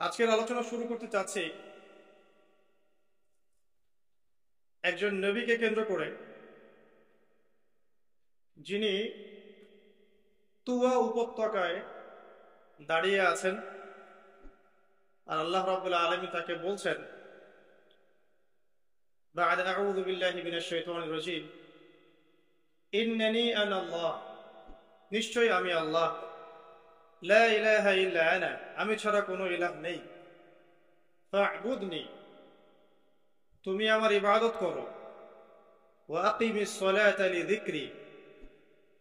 আজকের আলোচনা শুরু করতে চাচ্ছি একজন নবীকে কেন্দ্র করে, যিনি তুয়া উপত্যকায় দাঁড়িয়ে আছেন আর আল্লাহ রাব্বুল আলামিন তাকে বলছেন, বা'দ আউযু বিল্লাহি মিনাশ শাইতানির রাজীম, ইন্নানি আনা আল্লাহ, নিশ্চয়ই আমি আল্লাহ, লা ইলাহা ইল্লা আনা, আমি ছাড়া কোনো ইলাহ নেই, ফা'বুদনি, তুমি আমার ইবাদত করো, ওয়া আকিমিস সালাতা লিযিকরি,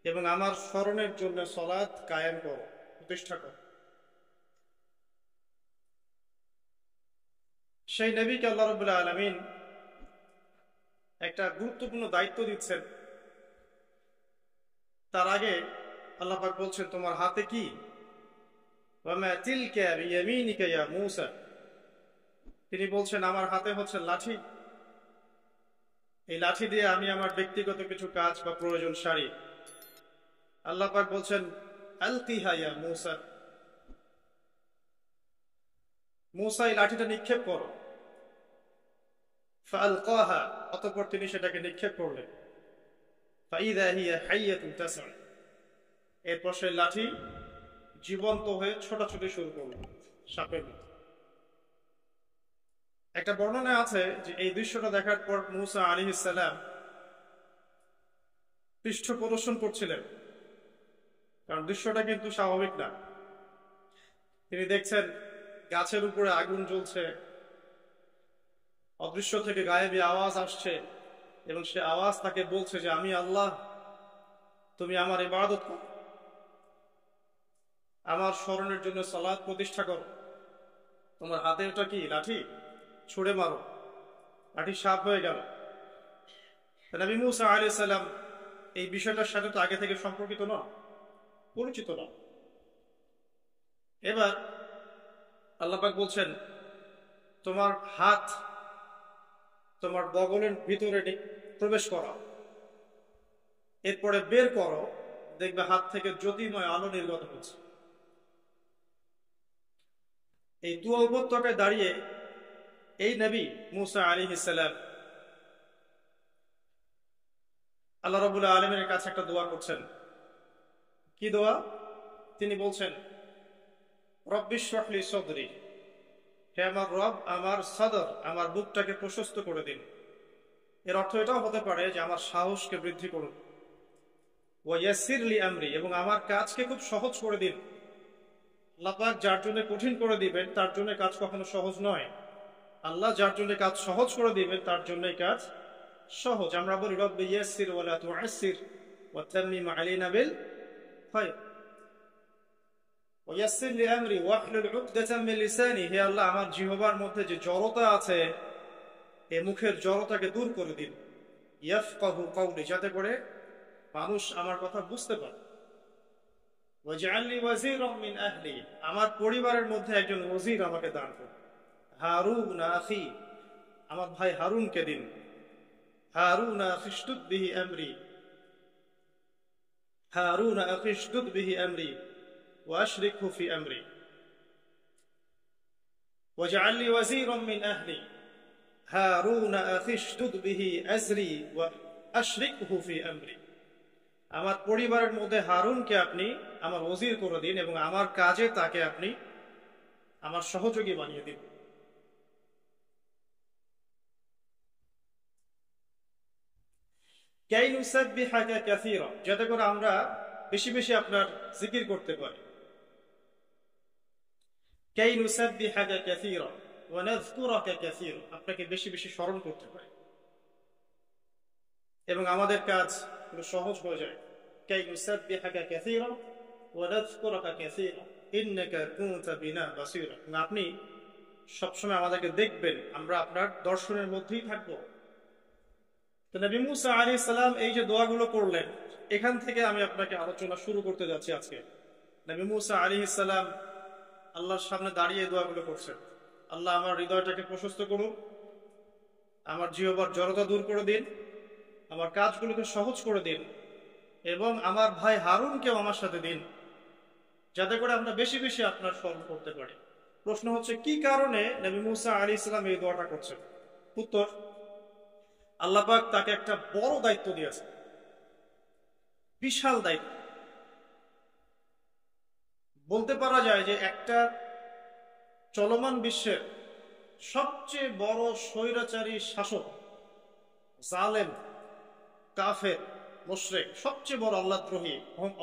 এবং আমার স্মরণের জন্য সালাত কায়েম করো, প্রতিষ্ঠা করো। সেই নবীকে আল্লাহ রাব্বুল আলামিন একটা গুরুত্বপূর্ণ দায়িত্ব দিচ্ছেন। তার আগে আল্লাহ পাক বলছেন, তোমার হাতে কি? ওয়ামা তিলকা বিয়ামিনিকা ইয়া মূসা, তিনি বলছেন আমার হাতে হচ্ছে লাঠি, এই লাঠি দিয়ে আমি আমার ব্যক্তিগত কিছু কাজ বা প্রয়োজন সারি। আল্লাহ পাক বলছেন, আলকিহা ইয়া মূসা, মূসা এই লাঠিটা নিক্ষেপ করো। ফাআলকাহা, অতঃপর তিনি সেটাকে নিক্ষেপ করলেন। ফাইযা হিয়া হাইয়াতুন তাসআ, এরপর সেই লাঠি জীবন্ত হয়ে ছোটাছুটি শুরু করল সাপের মতো। একটা বর্ণনা আছে যে এই দৃশ্যটা দেখার পর মূসা আলাইহিস সালাম পৃষ্ঠ প্রদর্শন করছিলেন, কারণ দৃশ্যটা কিন্তু স্বাভাবিক না। তিনি দেখছেন গাছের উপরে আগুন জ্বলছে, অদৃশ্য থেকে গায়েবী আওয়াজ আসছে, এবং সে আওয়াজ তাকে বলছে যে আমি আল্লাহ, তুমি আমার ইবাদত করো, আমার স্মরণের জন্য সালাত প্রতিষ্ঠা করো। তোমার হাতে ওটা কি? লাঠি, ছুঁড়ে মারো। লাঠি সাপ হয়ে গেল। নবী মূসা আলাইহিস সালাম এই বিষয়টার সাথে তো আগে থেকে সম্পর্কিত না, পরিচিত না। এবার আল্লাহ পাক বলছেন, তোমার হাত তোমার বগলের ভিতরে প্রবেশ করো, এরপরে বের করো, দেখবে হাত থেকে জ্যোতির্ময় আলো নির্গত হচ্ছে। এই তুয়া উপত্যকায় দাঁড়িয়ে এই নবী মূসা আলাইহিস সালাম আল্লাহ রাব্বুল আলামিনের কাছে একটা দোয়া করছেন। কি দোয়া? তিনি বলছেন, রব্বিশ শরহ লি সদরি, হে আমার রব, আমার সদর, আমার বুকটাকে প্রশস্ত করে দিন। এর অর্থ এটাও হতে পারে যে আমার সাহসকে বৃদ্ধি করুন। ওয়া ইয়াসসির লি আমরি, এবং আমার কাজকে খুব সহজ করে দিন। আল্লাহ পাক যার জন্য কঠিন করে দিবেন তার জন্য কাজ কখনো সহজ নয়। আল্লাহ যার জন্য কাজ সহজ করে দিবেন তার জন্যই কাজ সহজ। আমরা বলি রব্বি ইয়াসসির ওয়া লা তুআসসির ওয়া তাম্মিম আলাইনা বিল খায়র। ওয়া ইয়াসসির লি আমরি ওয়াহলুল উকদাতাম মিন লিসানি, হে আল্লাহ আমার জিহ্বার মধ্যে যে জড়তা আছে, এই মুখের জড়তাকে দূর করে দিন। ইয়াফকাহু কওলি, যাতে করে মানুষ আমার কথা বুঝতে পারে। ওয়াজআল লি ওয়াজিরাম মিন আহলি, আমার পরিবারের মধ্যে একজন ওজির আমাকে দান করুন। হারুন আখি, আমার ভাই হারুনকে দিন। হারুন আখিশদুদ বিহি আমরি, হারুন আখিশদুদ বিহি আমরি ওয়া আশরিকহু ফি আমরি। ওয়াজআল লি ওয়াজিরাম মিন আহলি, হারুন আখিশদুদ বিহি আজরি ওয়া আশরিকহু ফি আমরি। আমার পরিবারের মধ্যে হারুনকে আপনি আমার ওজির করে দিন, এবং আমার কাজে তাকে আপনি আমার সহযোগী বানিয়ে দিন। কাই নুসাব্বিহাকা কাসীরা, যাতে করে আমরা বেশি বেশি আপনার জিকির করতে পারি। কাই নুসাব্বিহাকা কাসীরা ওয়া নাযকুরাকা কাসীরা, আপনাকে বেশি বেশি স্মরণ করতে পারি এবং আমাদের কাজ পুরো সহজ হয়ে যায়। কাই নুসাব্বিহাকা কাসীরা ওয়া নাযকুরাকা কাসীরা ইন্নাকা কুনতা বিনা বাসীরা, আপনি সবসময় আমাদেরকে দেখবেন, আমরা আপনার দর্শনের মধ্যেই থাকবো। তো নবী মূসা আলাইহিস সালাম এই যে দোয়াগুলো করলেন, এখান থেকে আমি আপনাকে আলোচনা শুরু করতে যাচ্ছি আজকে। নবী মূসা আলাইহিস সালাম আল্লাহর সামনে দাঁড়িয়ে দোয়াগুলো করছেন। আল্লাহ আমার হৃদয়টাকে প্রশস্ত করুন, আমার জিহ্বার জড়তা দূর করে দিন, আমার কাজগুলোকে সহজ করে দিন, এবং আমার ভাই হারুনকেও আমার সাথে দিন, যাতে করে আমরা বেশি বেশি আপনার স্মরণ করতে পারি। প্রশ্ন হচ্ছে কি কারণে নবী মুসা আলাইহিস সালাম এই দোয়াটা করছেন? উত্তর, আল্লাহ পাক তাকে একটা বড় দায়িত্ব দিয়েছে, বিশাল দায়িত্ব। বলতে পারা যায় যে একটা চলমান বিশ্বের সবচেয়ে বড় স্বৈরাচারী শাসক, জালেম, কাফের, মুশরিক, সবচেয়ে বড় আল্লাহদ্রোহী,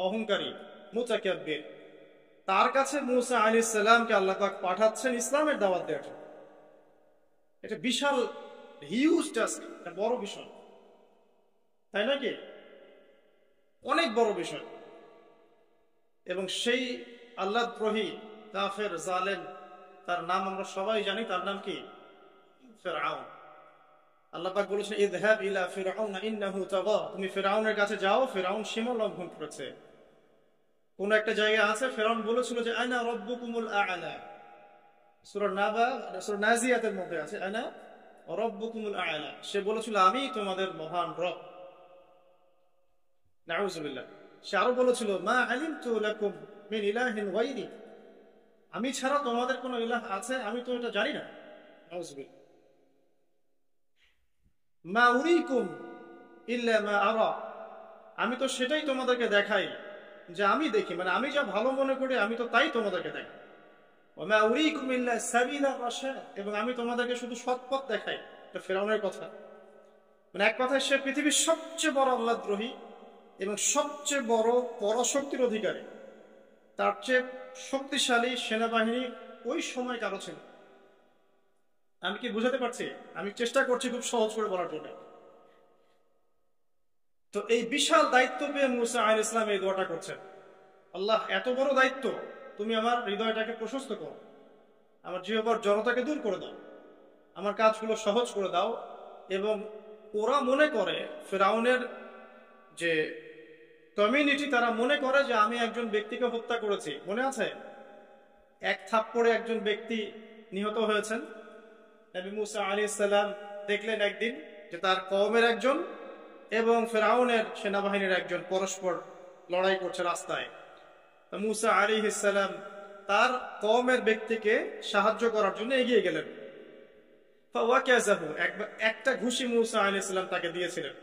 অহংকারী, মুতাকাব্বির, তার কাছে মুসা আলাইহিস সালামকে আল্লাহ পাক পাঠাচ্ছেন ইসলামের দাওয়াত দেওয়ার জন্য। এটা বিশাল, হিউজ টাস্ক, একটা বড় বিষয়, তাই নাকি? অনেক বড় বিষয়। এবং সেই আল্লাহদ্রোহী, কাফের, জালেম, তার নাম আমরা সবাই জানি, তার নাম কি? ফিরআউন। আল্লাহ পাক বলেছেন ইযহাব ইলা ফিরআউন ইন্নাহু তাগা, তুমি ফিরআউনের কাছে যাও, ফিরআউন সীমা লঙ্ঘন করেছে। কোন একটা জায়গায় আছে ফিরআউন বলেছিল যে আনা রাব্বুকুমুল আ'লা, সূরা নাবা, সূরা নাজিয়াতের মধ্যে আছে আনা রাব্বুকুমুল আ'লা, সে বলেছিল আমি তোমাদের মহান রব। নাউযুবিল্লাহ। সে আরো বলেছিল মা আলিমতু লাকুম মিন ইলাহিন গায়রি, আমি ছাড়া তোমাদের কোনো ইলাহ আছে আমি তো এটা জানি না। নাউযুবিল্লাহ। মা উরিকুম ইল্লা মা আরা, আমি তো সেটাই তোমাদেরকে দেখাই যে আমি দেখি, মানে আমি যা ভালো মনে করি আমি তো তাই তোমাদেরকে দেখাই। ওয়া মা উরিকুম ইল্লা সাবিলা রাশাদ, এবং আমি তোমাদেরকে শুধু সৎ পথ দেখাই। এটা ফিরআউনের কথা। মানে এক কথায় সে পৃথিবীর সবচেয়ে বড় আল্লাহদ্রোহী এবং সবচেয়ে বড় পরাশক্তির অধিকারী। তার চেয়ে শক্তিশালী সেনাবাহিনী ওই সময় কারো ছিল। আমি কি বুঝাতে পারছি? আমি চেষ্টা করছি খুব সহজ করে বলার জন্য। তো এই বিশাল দায়িত্ব পেয়ে মুসা আলাইহিস সালাম এই দোয়াটা করছেন, আল্লাহ এত বড় দায়িত্ব, তুমি আমার হৃদয়টাকে প্রশস্ত করো, আমার জিহ্বার জড়তাকে দূর করে দাও, আমার কাজগুলো সহজ করে দাও। এবং ওরা মনে করে, ফিরআউনের যে কমিউনিটি, তারা মনে করে যে আমি একজন ব্যক্তিকে হত্যা করেছি। মনে আছে এক থাপ্পড়ে একজন ব্যক্তি নিহত হয়েছেন। নবী মুসা আলাইহিস সালাম দেখলেন একদিন যে তার কওমের একজন এবং ফিরআউনের সেনাবাহিনীর একজন পরস্পর লড়াই করছে রাস্তায়। মুসা আলাইহিস সালাম তার কওমের ব্যক্তিকে সাহায্য করার জন্য এগিয়ে গেলেন। ফাওয়াকাযাহু, একটা ঘুষি মুসা আলাইহিস সালাম তাকে দিয়েছিলেন।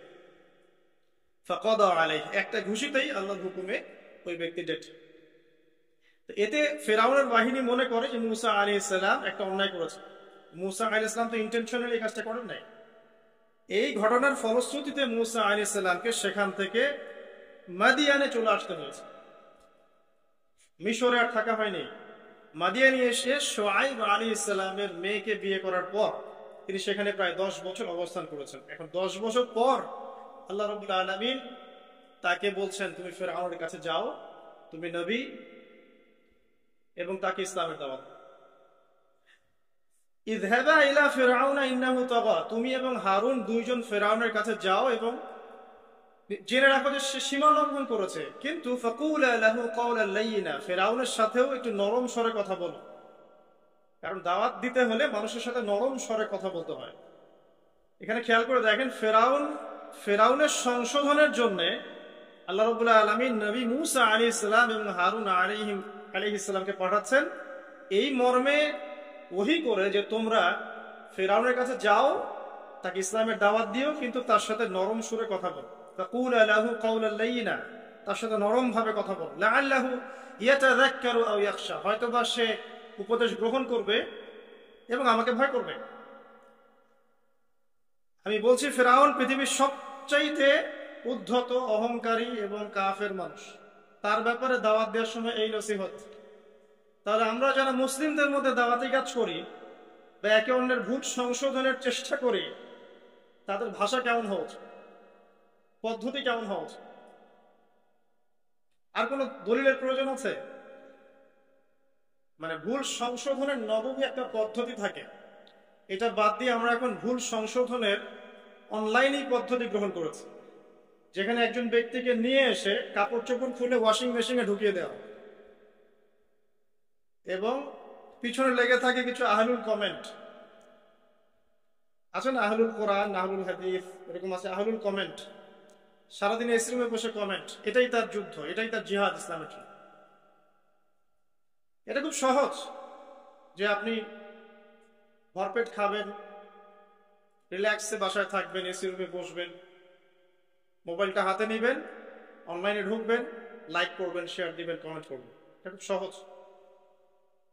ফাকাদা আলাইহি, একটা ঘুষিতেই আল্লাহর হুকুমে ওই ব্যক্তি ডেড। এতে ফিরআউনের বাহিনী মনে করে যে মুসা আলাইহিস সালাম একটা অন্যায় করেছে। মুসা আলাইহিস সালাম তো ইন্টেনশনালি এই কাজটা করেন নাই। এই ঘটনার ফলশ্রুতিতে মুসা আলাইহিস সালামকে সেখান থেকে মাদিয়ানে চলে আসতে হয়েছে। মিশরে আর থাকা হয়নি। মাদিয়ানে এসে শুআয়ব আলাইহিস সালামের মেয়েকে বিয়ে করার পর তিনি সেখানে প্রায় 10 বছর অবস্থান করেছেন। এখন 10 বছর পর আল্লাহ রাব্বুল আলামিন তাকে বলছেন তুমি ফিরআউনের কাছে যাও, তুমি নবী, এবং তাকে ইসলামের দাওয়াত দাও। ইযহাবা ইলা ফিরআউনা ইন্নাহু তাগা, তুমি এবং হারুন দুইজন ফিরআউনের কাছে যাও এবং জেনে রাখো যে সে সীমা লঙ্ঘন করেছে, কিন্তু ফাকুলা লাহু কাওলান লাইয়িনা, ফিরআউনের সাথেও একটু নরম স্বরে কথা বলো। কারণ দাওয়াত দিতে হলে মানুষের সাথে নরম স্বরে কথা বলতে হয়। এখানে খেয়াল করে দেখেন, ফিরআউনের সংশোধনের জন্য আল্লাহ রাব্বুল আলামিন নবী মুসা আলাইহিস সালাম এবং হারুন আলাইহিস সালামকে পাঠাচ্ছেন এই মর্মে ওহী করে যে তোমরা ফিরআউনের কাছে যাও, তাকে ইসলামের দাওয়াত দিও, কিন্তু তার সাথে নরম সুরে কথা বলো। ফাকুলা লাহু কাওলান লাইয়িনা, তার সাথে নরম ভাবে কথা বলো। লাআল্লাহু ইয়াতাযাক্কারু আও ইয়াখশা, হয়তোবা সে উপদেশ গ্রহণ করবে এবং আমাকে ভয় করবে। আমি বলছি ফিরআউন পৃথিবীর সবচাইতে উদ্ধত, অহংকারী এবং কাফের মানুষ। তার ব্যাপারে দাওয়াত দেওয়ার সময় এই নসিহত। তাহলে আমরা যারা মুসলিমদের মধ্যে দাওয়াতি কাজ করি বা একে অন্যের ভুল সংশোধনের চেষ্টা করি, তাদের ভাষা কেমন হওয়া উচিত, পদ্ধতি কেমন হওয়া উচিত? আর কোন দলিলের প্রয়োজন আছে? মানে ভুল সংশোধনের নবমী একটা পদ্ধতি থাকে, এটা বাদ দিয়ে আমরা এখন ভুল সংশোধনের অনলাইনেই পদ্ধতি গ্রহণ করেছি, যেখানে একজন ব্যক্তিকে নিয়ে এসে কাপড় চোপড় খুলে ওয়াশিং মেশিনে ঢুকিয়ে দেওয়া এবং পিছনে লেগে থাকে কিছু আহলুল কমেন্ট। আছে না আহলুল কোরআন, আহলুল হাদিস, এরকম আছে আহলুল কমেন্ট। সারাদিন এসি রুমে বসে কমেন্ট, এটাই তার যুদ্ধ, এটাই তার জিহাদ ইসলামের জন্য। এটা খুব সহজ। যে আপনি ভরপেট খাবেন, রিল্যাক্সে বাসায় থাকবেন, এসি রুমে বসবেন, মোবাইলটা হাতে নেবেন, অনলাইনে ঢুকবেন, লাইক করবেন, শেয়ার দিবেন, কমেন্ট করবেন। এটা খুব সহজ।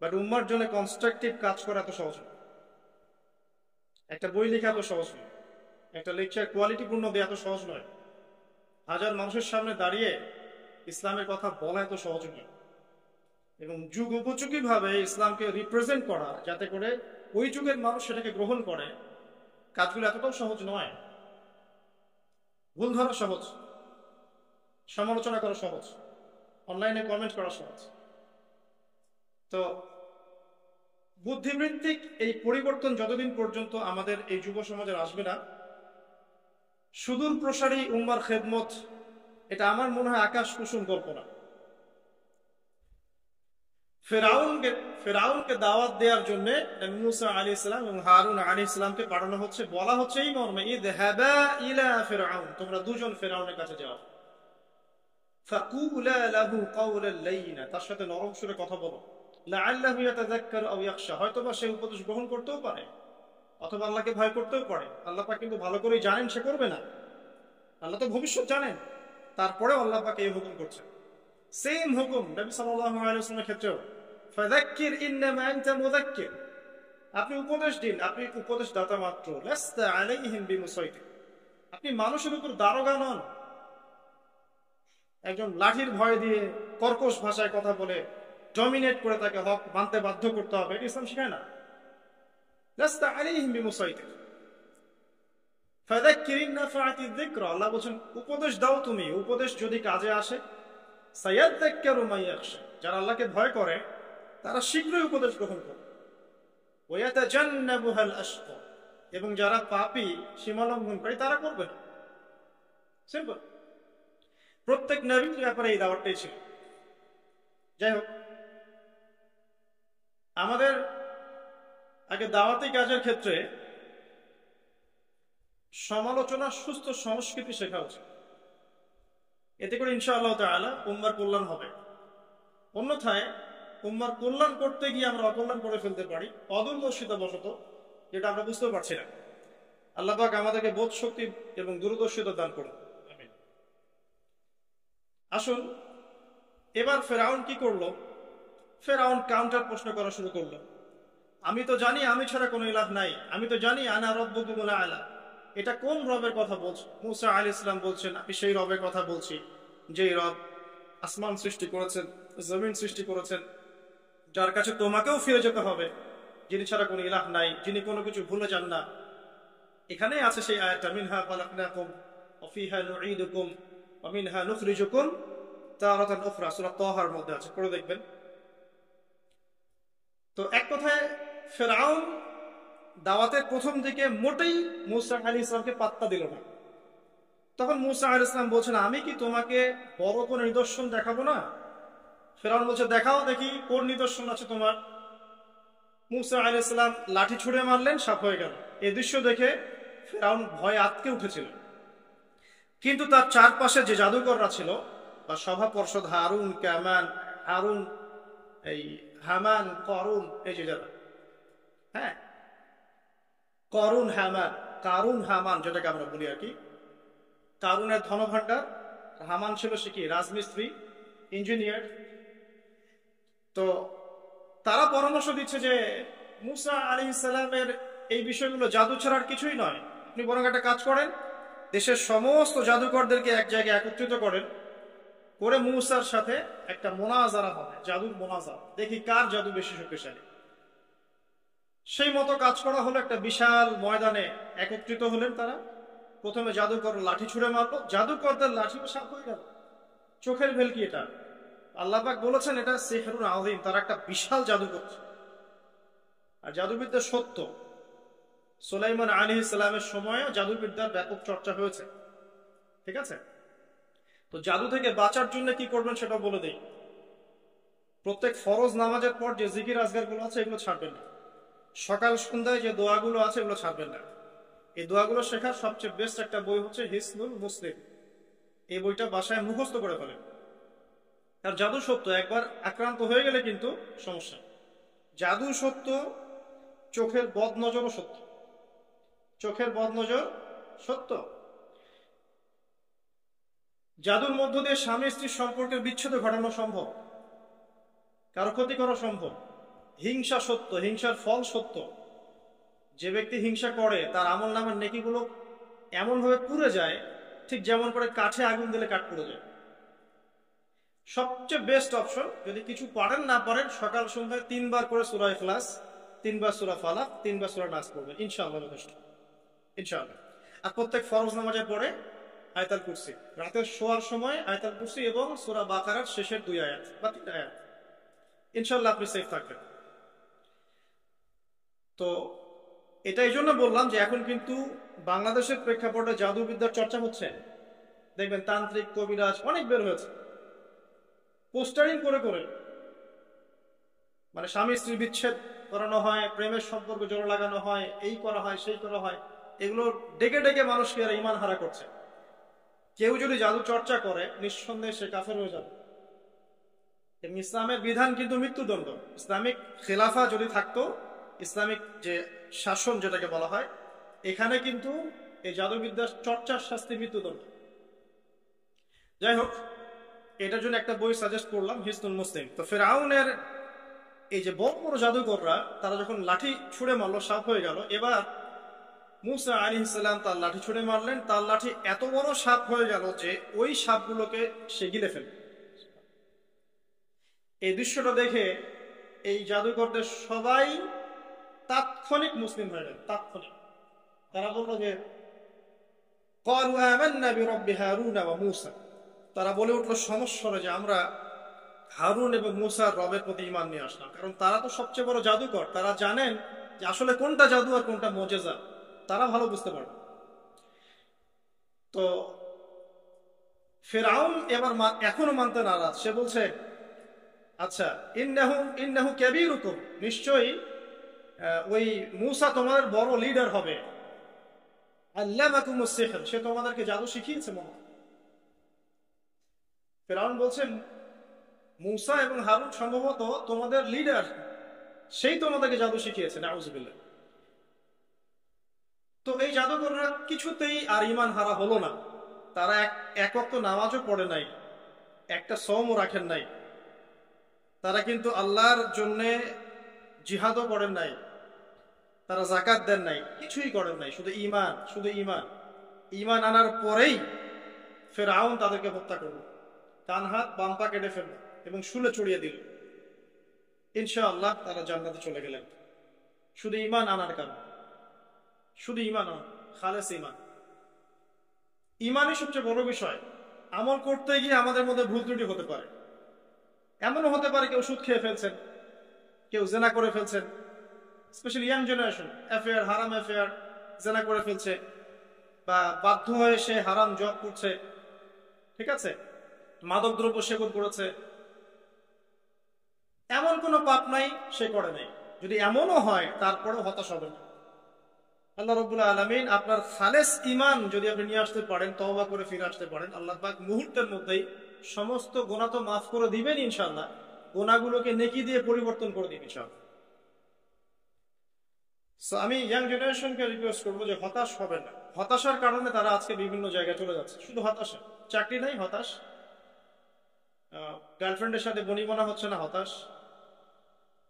বাট উম্মার জন্য কনস্ট্রাকটিভ কাজ করা এত সহজ নয়। একটা বই লেখা এত সহজ নয়। একটা লেকচার কোয়ালিটিপূর্ণ দেওয়া এত সহজ নয়। হাজার মানুষের সামনে দাঁড়িয়ে ইসলামের কথা বলা এত সহজ নয়। এবং যুগ উপযোগী ভাবে ইসলামকে রিপ্রেজেন্ট করা, যাতে করে ওই যুগের মানুষ সেটাকে গ্রহণ করে, কাজগুলো এতটাও সহজ নয়। ভুল ধরা সহজ, সমালোচনা করা সহজ, অনলাইনে কমেন্ট করা সহজ। তো বুদ্ধিবৃত্তিক এই পরিবর্তন যতদিন পর্যন্ত আমাদের এই যুব সমাজের আসবে না, সুদূর প্রসারী উম্মার খেদমত, এটা আমার মনে হয় আকাশ কুসুম কল্পনা। ফেরাউনকে দাওয়াত দেওয়ার জন্য নবী মুসা আলাইহিস সালাম এবং হারুন আলাইহিস সালামকে পাঠানো হচ্ছে। বলা হচ্ছে এই মর্মে, ইযহাবা ইলা ফিরআউন, তোমরা দুজন ফেরাউনের কাছে যাও। ফাকুলা লাহু কাওলান লাইয়িনা, তার সাথে নরম সুরে কথা বলো। লাআল্লাহু ইয়াতাযাক্কারু আও ইয়াখশা, হয়তোবা সে উপদেশ গ্রহণ করতেও পারে, অথবা আল্লাহকে ভয় করতেও পারে। আল্লাহ পাক কিন্তু ভালো করেই জানেন সে করবে না। আল্লাহ তো ভবিষ্যৎ জানেন, তারপরেও আল্লাহ পাক এই হুকুম করছেন। সেম হুকুম নবী সাল্লাল্লাহু আলাইহি ওয়াসাল্লামের ক্ষেত্রেও, ফাযাক্কির ইন্নামা আনতা মুযাক্কির, আপনি উপদেশ দিন, আপনি উপদেশ দাতা মাত্র। লাস্তা আলাইহিম বিমুসাইতির, আপনি মানুষের উপর দারোগা নন। একজন লাঠির ভয় দিয়ে কর্কশ ভাষায় কথা বলে ডমিনেট করে তাকে হক মানতে বাধ্য করতে হবে, এটা ইসলাম শেখায় না। লাস্তা আলাইহিম বিমুসাইতির ফাযাক্কির ইন নাফাআতিয যিকরা, আল্লাহ বলেন উপদেশ দাও তুমি, উপদেশ যদি কাজে আসে। সায়াযাক্কারু মান ইয়াখশা, যারা আল্লাহকে ভয় করে তারা শীঘ্রই উপদেশ গ্রহণ করে। ওয়া ইয়াতাজান্নাবুহাল আশকা, এবং যারা পাপী সীমালঙ্ঘন করে তারা করবে না। সিম্পল। প্রত্যেক নবীর ব্যাপারে এই দাওয়াতটাই ছিল। যাই হোক, আমাদের আগে দাওয়াতি কাজের ক্ষেত্রে সমালোচনার সুস্থ সংস্কৃতি শেখা উচিত। এতে করে ইনশাআল্লাহ তাআলা উম্মার কল্যাণ হবে। অন্যথায় উম্মার কল্যাণ করতে গিয়ে আমরা অকল্যাণ করে ফেলতে পারি, অদূরদর্শিতাবশত, যেটা আমরা বুঝতে পারছি না। আল্লাহ পাক আমাদেরকে বোধ শক্তি এবং দূরদর্শিতা দান করুন। আমিন। আসুন, এবার ফেরাউন কি করলো? ফেরাউন কাউন্টার প্রশ্ন করা শুরু করলো। আমি তো জানি আমি ছাড়া কোনো ইলাহ নাই, আমি তো জানি আনা রাব্বুকুমুল আ'লা। এটা কোন রবের কথা বলছে? মুসা আলাইহিস সালাম বলছেন, আমি সেই রবের কথা বলছি যেই রব আসমান সৃষ্টি করেছেন, জমিন সৃষ্টি করেছেন, যার কাছে তোমাকেও ফিরে যেতে হবে, যিনি ছাড়া কোনো ইলাহ নাই, যিনি কোনো কিছু ভুলে যান না। এখানেই আছে সেই আয়াতটা, মিনহা খালাকনাকুম ওয়া ফিহা নুঈদুকুম ওয়া মিনহা নুখরিজুকুম তারাতান উখরা, সূরা তাহার মধ্যে আছে, পড়ে দেখবেন। তো এক কথায় ফেরাউন দাওয়াতের প্রথম দিকে মোটেই মুসা আলাইহিস সালামকে পাত্তা দিল না। তখন মুসা আলাইহিস সালাম বলছেন, আমি কি তোমাকে বড় কোনো নিদর্শন দেখাবো না? ফেরাউন বলছে, দেখাও দেখি কোন নিদর্শন আছে তোমার। মুসা আলাইহিস সালাম লাঠি ছুঁড়ে মারলেন, সাপ হয়ে গেল। এই দৃশ্য দেখে ফেরাউন ভয়ে আঁতকে উঠেছিল। কিন্তু তার চারপাশে যে জাদুকররা ছিল, বা সভা পর্ষদ, হারুন, হামান, করুন, এই যে যারা, হ্যাঁ, কারুন হামান যেটাকে আমরা বলি আর কি। কারুনের ধনভাণ্ডার, হামান ছিল সে কি রাজমিস্ত্রি, ইঞ্জিনিয়ার। তো তারা পরামর্শ দিচ্ছে যে মুসা আলাইহিস সালামের এই বিষয়গুলো জাদু ছাড়ার কিছুই নয়, আপনি বরং একটা কাজ করেন, দেশের সমস্ত জাদুকরদেরকে এক জায়গায় একত্রিত করেন, করে মুসার সাথে একটা মোনাজারা হবে, জাদুর মোনাজারা, দেখি কার জাদু বেশি শক্তিশালী। সেই মতো কাজ করা হলো। একটা বিশাল ময়দানে একত্রিত হলেন তারা। প্রথমে জাদুকর লাঠি ছুঁড়ে মারলো, জাদুকরদের লাঠি সাপ হয়ে গেল। চোখের ভেলকি এটা। আল্লাহ পাক বলেছেন এটা সিহরুন আযীম, তারা একটা বিশাল জাদু করছে। আর জাদুবিদ্যা সত্য, সুলাইমান আলাইহিস সালামের সময়ও জাদুবিদ্যার ব্যাপক চর্চা হয়েছে। ঠিক আছে? তো জাদু থেকে বাঁচার জন্য কি করবেন সেটা বলে দেই। প্রত্যেক ফরজ নামাজের পর যে জিকির আজগার গুলো আছে এগুলো ছাড়বেন না। সকাল সন্ধ্যায় যে দোয়াগুলো আছে এগুলো ছাড়বেন না। এই দোয়াগুলো শেখার সবচেয়ে বেস্ট একটা বই হচ্ছে হিসনুল মুসলিম। এই বইটা বাসায় মুখস্থ করে ফেলেন। আর জাদু সত্য, একবার আক্রান্ত হয়ে গেলে কিন্তু সমস্যা। জাদু সত্য, চোখের বদনজরও সত্য। চোখের বদনজর সত্য। জাদুর মধ্য দিয়ে স্বামী স্ত্রীর সম্পর্কের বিচ্ছেদ ঘটানো সম্ভব, কারো ক্ষতি করা সম্ভব। হিংসা সত্য, হিংসার ফল সত্য। যে ব্যক্তি হিংসা করে তার আমল নামের নেকিগুলো এমন ভাবে পুড়ে যায়, ঠিক যেমন করে কাঠে আগুন দিলে কাঠ পুড়ে যায়। সবচেয়ে বেস্ট অপশন, যদি কিছু পারেন না পারেন, সকাল সন্ধ্যায় 3 বার করে সূরা ইখলাস, 3 বার সূরা ফালাক, 3 বার সূরা নাস পড়বেন, ইনশাআল্লাহ যথেষ্ট, ইনশাআল্লাহ। আর প্রত্যেক ফরজ নামাজের পরে আয়াতুল কুরসি, রাতের শোয়ার সময় আয়াতুল কুরসি এবং সূরা বাকারার শেষের 2 আয়াত বা 3 আয়াত, ইনশাআল্লাহ আপনি সেফ থাকবেন। তো এটা এই জন্য বললাম যে এখন কিন্তু বাংলাদেশের প্রেক্ষাপটে জাদুবিদ্যার চর্চা হচ্ছে। দেখবেন তান্ত্রিক, কবিরাজ অনেক বের হয়েছে, পোস্টারিং করে করে, মানে স্বামী স্ত্রী বিচ্ছেদ করানো হয়, প্রেমের সম্পর্ক জোর লাগানো হয়, এই করা হয়, সেই করা হয়। এগুলো ডেকে ডেকে মানুষকে এরা ইমান হারা করছে। কেউ যদি জাদু চর্চা করে নিঃসন্দেহে সে কাফের হয়ে যাবে। এবং ইসলামের বিধান কিন্তু মৃত্যুদণ্ড। ইসলামিক খেলাফা যদি থাকতো, ইসলামিক যে শাসন যেটাকে বলা হয়, এখানে কিন্তু এই জাদুবিদ্যার চর্চার শাস্তি মৃত্যুদণ্ড। যাই হোক, এটার জন্য একটা বই সাজেস্ট করলাম, হিসনুল মুসলিম। তো ফিরআউনের এই যে বড় বড় জাদুকররা, তারা যখন লাঠি ছুঁড়ে মারলো, সাপ হয়ে গেল। এবার মুসা আলাইহিস সালাম তার লাঠি ছুঁড়ে মারলেন, তার লাঠি এত বড় সাপ হয়ে গেল যে ওই সাপগুলোকে সে গিলে ফেলল। এই দৃশ্যটা দেখে এই জাদুকরদের সবাই তাৎক্ষণিক মুসলিম হয়ে গেল, তাৎক্ষণিক। তারা বললো যে ক্বালু আমান্না বিরাব্বি হারুন ওয়া মূসা, তারা বলে উঠলো সমস্বরে যে আমরা হারুন এবং মূসার রবের প্রতি ঈমান নিয়ে আসলাম। কারণ তারা তো সবচেয়ে বড় জাদুকর, তারা জানেন যে আসলে কোনটা জাদু আর কোনটা মুজিজা, তারা ভালো বুঝতে পারবে। তো ফিরআউন এবার এখনো মানতে নারাজ। সে বলছে, আচ্ছা, ইন্নাহু কাবীরুকুম, নিশ্চয়ই ওই মূসা তোমাদের বড় লিডার হবে। আল্লামাকুমুস সিহর, সে তোমাদেরকে জাদু শিখিয়েছে মনে হয়। ফিরআউন বলছেন মূসা এবং হারুন সম্ভবত তোমাদের লিডার, সেই তোমাদেরকে জাদু শিখিয়েছে, নাউজুবিল্লাহ। তো এই জাদুকররা কিছুতেই আর ঈমান হারা হলো না। তারা এক ওয়াক্ত নামাজও পড়ে নাই, একটা সওমও রাখেন নাই। তারা কিন্তু আল্লাহর জন্যে জিহাদও করেন নাই, তারা যাকাত দেন নাই, কিছুই করেন নাই, শুধু ঈমান, শুধু ঈমান। ঈমান আনার পরেই ফিরআউন তাদেরকে হত্যা করল, ডান হাত বাম পা কেটে ফেলল এবং শুলে চড়িয়ে দিল। ইনশাআল্লাহ তারা জান্নাতে চলে গেলেন, শুধু ঈমান আনার কারণে, শুধু ঈমান আনা, খালেস ঈমান। ঈমানই সবচেয়ে বড় বিষয়। আমল করতে গিয়ে আমাদের মধ্যে ভুল ত্রুটি হতে পারে। এমনও হতে পারে কেউ সুদ খেয়ে ফেলছেন, কেউ জেনা করে ফেলছেন, স্পেশালি ইয়াং জেনারেশন, অ্যাফেয়ার, হারাম অ্যাফেয়ার, জেনা করে ফেলছে, বা বাধ্য হয়ে সে হারাম জব করছে, ঠিক আছে, মাদক দ্রব্য সেবন করেছে। এমন কোনো পাপ নাই সে করে নাই। যদি এমনও হয় তারপরেও হতাশ হবে না। আল্লাহ রাব্বুল আলামিন আপনার খালেস ঈমান যদি আপনি নিয়ে আসতে পারেন, তওবা করে ফিরে আসতে পারেন, আল্লাহ পাক মুহূর্তের মধ্যেই সমস্ত গুনাহ তো মাফ করে দিবেন ইনশাআল্লাহ, গুনাহগুলোকে নেকি দিয়ে পরিবর্তন করে দিবেন ইনশাআল্লাহ। সো আমি ইয়াং জেনারেশনকে রিকোয়েস্ট করবো যে হতাশ হবেন না। হতাশার কারণে তারা আজকে বিভিন্ন জায়গায় চলে যাচ্ছে, শুধু হতাশা। চাকরি নাই, হতাশ। গার্লফ্রেন্ডের সাথে বনিবনা হচ্ছে না, হতাশ।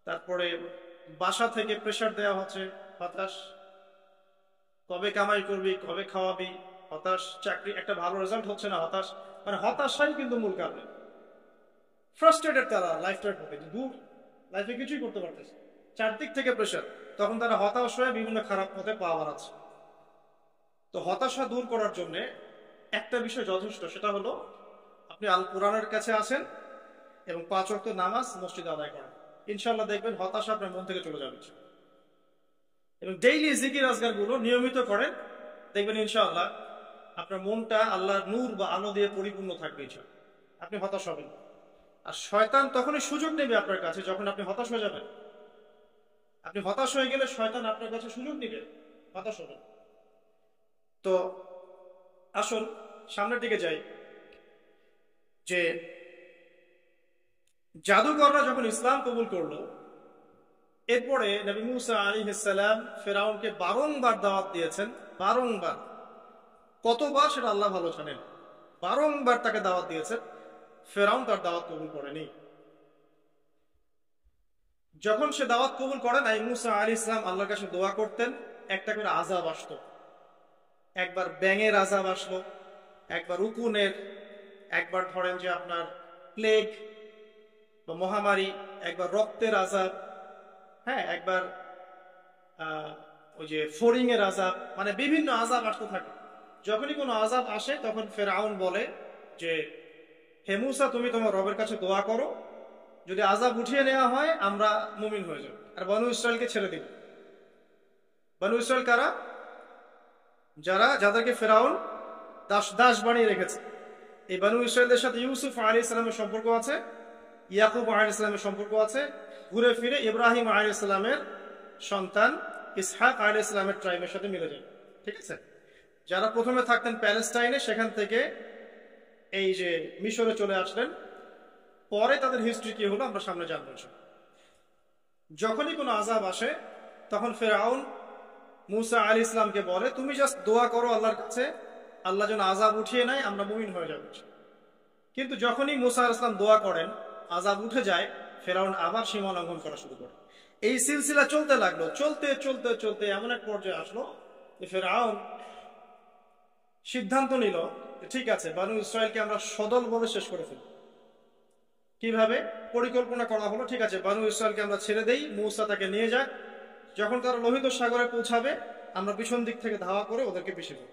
তারপরে বাসা থেকে প্রেশার দেওয়া হচ্ছে, হতাশ। কবে কামাই করবি, কবে খাওয়াবি, হতাশ। চাকরি একটা ভালো রেজাল্ট হচ্ছে না, হতাশ। মানে হতাশাই কিন্তু মূল কারণ। ফ্রাস্ট্রেটেড তারা লাইফটার প্রতি, দূর, লাইফে কিছুই করতে পারতেছে, চারদিক থেকে প্রেশার। তখন তারা হতাশ হয়ে বিভিন্ন খারাপ পথে পা বাড়াচ্ছে। তো হতাশা দূর করার জন্য একটা বিষয় যথেষ্ট, সেটা হলো আপনি আল কোরআনের কাছে আসেন এবং 5 ওয়াক্ত নামাজ মসজিদে আদায় করেন। ইনশাআল্লাহ দেখবেন হতাশা আপনার মন থেকে চলে যাবে। এবং ডেইলি জিকির আজকার গুলো নিয়মিত করেন, দেখবেন ইনশাআল্লাহ আপনার মনটা আল্লাহর নূর বা আলো দিয়ে পরিপূর্ণ থাকবে ইনশাআল্লাহ, আপনি হতাশ হবেন। আর শয়তান তখনই সুযোগ নেবে আপনার কাছে যখন আপনি হতাশ হয়ে যাবেন। আপনি হতাশ হয়ে গেলে শয়তান আপনার কাছে সুযোগ নেবে, হতাশ হবেন। তো আসুন সামনের দিকে যাই। যে জাদুকররা যখন ইসলাম কবুল করলো, এরপরে নবী মুসা আলাইহিস সালাম ফেরাউনকে বারংবার দাওয়াত দিয়েছেন, বারংবার। কতবার সেটা আল্লাহ ভালো জানেন। বারংবার তাকে দাওয়াত দিয়েছেন, ফেরাউন তার দাওয়াত কবুল করেনি। যখন সে দাওয়াত কবুল করে নাই, মুসা আলাইহিস সালাম আল্লাহর কাছে দোয়া করতেন, একটা করে আযাব আসতো। একবার ব্যাঙের আযাব আসলো, একবার উকুনের, একবার ধরেন যে আপনার প্লেগ বা মহামারী, একবার রক্তের আযাব, হ্যাঁ, একবার ওই যে ফড়িং এর আযাব, মানে বিভিন্ন আযাব আসতে থাকে। যখনই কোনো আযাব আসে তখন ফেরাউন বলে যে হে মূসা, তুমি তোমার রবের কাছে দোয়া করো, যদি আযাব উঠিয়ে নেওয়া হয় আমরা মুমিন হয়ে যাব আর বনু ইসরায়েলকে ছেড়ে দিব। বনু ইসরায়েল কারা? যাদেরকে ফেরাউন দাস দাস বানিয়ে রেখেছে। এই বনু ইসরায়েলদের সাথে ইউসুফ আলাইহিস সালামের সম্পর্ক আছে, ইয়াকুব আলাইহিস সালামের সম্পর্ক আছে, ঘুরে ফিরে ইব্রাহিম আলাইহিস সালামের সন্তান ইসহাক আলাইহিস সালামের ট্রাইবের সাথে মিলে যায়। ঠিক আছে? যারা প্রথমে থাকতেন প্যালেস্টাইনে, সেখান থেকে এই যে মিশরে চলে আসলেন, পরে তাদের হিস্ট্রি কি হলো আমরা সামনে জানবো। যখনই কোনো আযাব আসে তখন ফেরাউন মুসা আলাইহিস সালামকে বলে তুমি জাস্ট দোয়া করো আল্লাহর কাছে, আল্লাহ যেন আযাব উঠিয়ে নেয়, আমরা মুমিন হয়ে যাব। কিন্তু যখনই মুসা আলাইহিস সালাম দোয়া করেন, আযাব উঠে যায়, ফেরাউন আবার সীমা লঙ্ঘন করা শুরু করে। এই সিলসিলা চলতে লাগলো, চলতে চলতে চলতে এমন এক পর্যায়ে আসলো যে ফেরাউন সিদ্ধান্ত নিল ঠিক আছে, বনু ইসরায়েলকে আমরা সদল বলে শেষ করে ফেলব। কিভাবে? পরিকল্পনা করা হলো, ঠিক আছে বনু ইসরায়েলকে আমরা ছেড়ে দেই, মূসা তাকে নিয়ে যাক, যখন তারা লোহিত সাগরে পৌঁছাবে আমরা পিছন দিক থেকে ধাওয়া করে ওদেরকে পিছিয়ে দেব।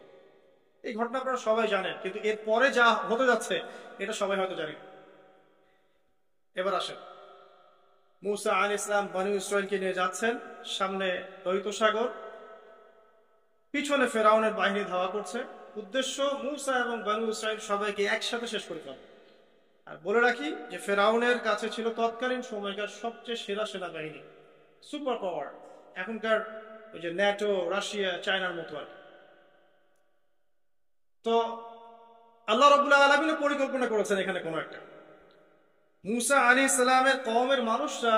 এই ঘটনা আপনারা সবাই জানেন, কিন্তু এর পরে যা হতে যাচ্ছে এটা সবাই হয়তো জানেন। এবার আসেন, মূসা আলাইহিস সালাম বনু ইসরায়েলকে নিয়ে যাচ্ছেন, সামনে লোহিত সাগর, পিছনে ফেরাউনের বাহিনী ধাওয়া করছে। উদ্দেশ্য মূসা এবং বনু ইসরায়েল সবাইকে একসাথে শেষ করে ফেলা। আর বলে রাখি যে ফেরাউনের কাছে ছিল তৎকালীন সময়কার সবচেয়ে সেরা সেনাবাহিনী, সুপার পাওয়ার, এখনকার ওই যে ন্যাটো, রাশিয়া, চায়নার মতো আর। তো আল্লাহ রাব্বুল আলামিন পরিকল্পনা করেছেন এখানে কোনো একটা। মূসা আলাইহিস সালামের কওমের মানুষরা,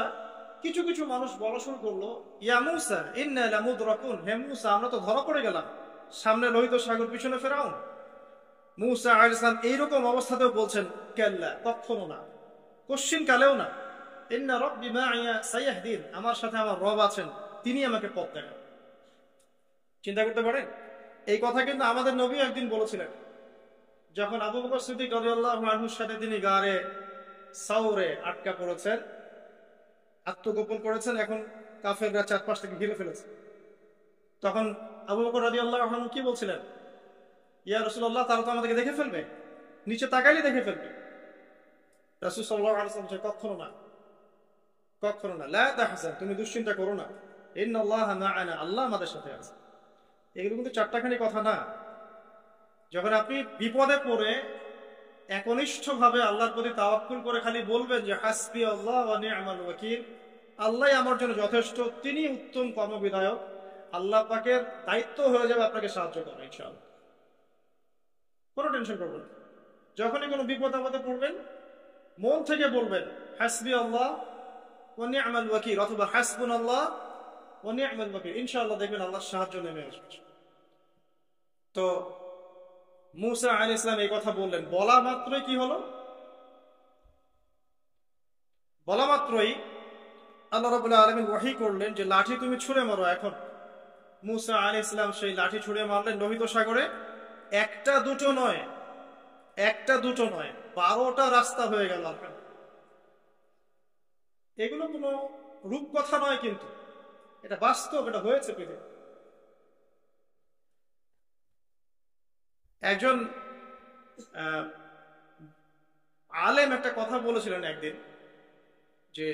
কিছু কিছু মানুষ বলা শুরু করলো ইয়া মূসা ইন্না লামুদরাকুন, হে মূসা আমরা তো ধরা পড়ে গেলাম, সামনে লোহিত সাগর, পিছনে ফেরাউন। মূসা আলাইহিস সালাম এইরকম অবস্থাতেও বলছেন কাল্লা, কখনো না, কশ্চিন কালেও না, ইন্না রাব্বি মাইয়া সায়াহদিন, আমার সাথে আমার রব আছেন, তিনি আমাকে পথ দেখান। চিন্তা করতে পারেন, এই কথা কিন্তু আমাদের নবী একদিন বলেছিলেন, যখন আবু বকর সিদ্দিক রাদিয়াল্লাহু আনহুর সাথে তিনি গারে সাউরে আটকা পড়েছেন, আত্মগোপন করেছেন, এখন কাফেররা চারপাশ থেকে ঘিরে ফেলেছে। তখন আবু বকর রাদিয়াল্লাহু আনহু কি বলছিলেন? ইয়া রাসূলুল্লাহ, তারা তো আমাদেরকে দেখে ফেলবে, নিচে তাকাইলে দেখে ফেলবে। রাসূল সাল্লাল্লাহু আলাইহি ওয়াসাল্লাম বলেন কখনো না, কখনো না, লা তাহজান, তুমি দুশ্চিন্তা করো না, ইন্নাল্লাহা মা'ানা, আল্লাহ আমাদের সাথে আছে। এগুলো কিন্তু চারটাখানি কথা না। যখন আপনি বিপদে পড়ে একনিষ্ঠভাবে আল্লাহর প্রতি তাওয়াক্কুল করে খালি বলবেন যে হাসবি আল্লাহ ওয়া নি'মাল ওয়াকিল, আল্লাহই আমার জন্য যথেষ্ট, তিনি উত্তম কর্মবিধায়ক, আল্লাহ পাকের দায়িত্ব হয়ে যাবে আপনাকে সাহায্য করা ইনশাআল্লাহ। কোনো টেনশন করবেন না। যখনই কোনো বিপদ আপদে পড়বেন মন থেকে বলবেন হাসবি আল্লাহ ওয়া নি'মাল ওয়াকিল অথবা হাসবুনাল্লাহ ওয়া নি'মাল ওয়াকিল, ইনশাআল্লাহ দেখবেন আল্লাহর সাহায্য নেমে আসবে। তো মূসা আলাইহিস সালাম এই কথা বললেন, বলা মাত্রই কি হলো? বলা মাত্রই আল্লাহ রাব্বুল আলামিন ওহী করলেন যে লাঠি তুমি ছুঁড়ে মারো। এখন মূসা আলাইহিস সালাম সেই লাঠি ছুঁড়ে মারলেন লোহিত সাগরে। একটা দুটো নয়, একটা দুটো নয়, 12টা রাস্তা হয়ে গেল। এগুলো কোনো রূপকথা নয়, কিন্তু এটা বাস্তব, এটা হয়েছে পৃথিবী। একজন আলেম একটা কথা বলেছিলেন একদিন, যে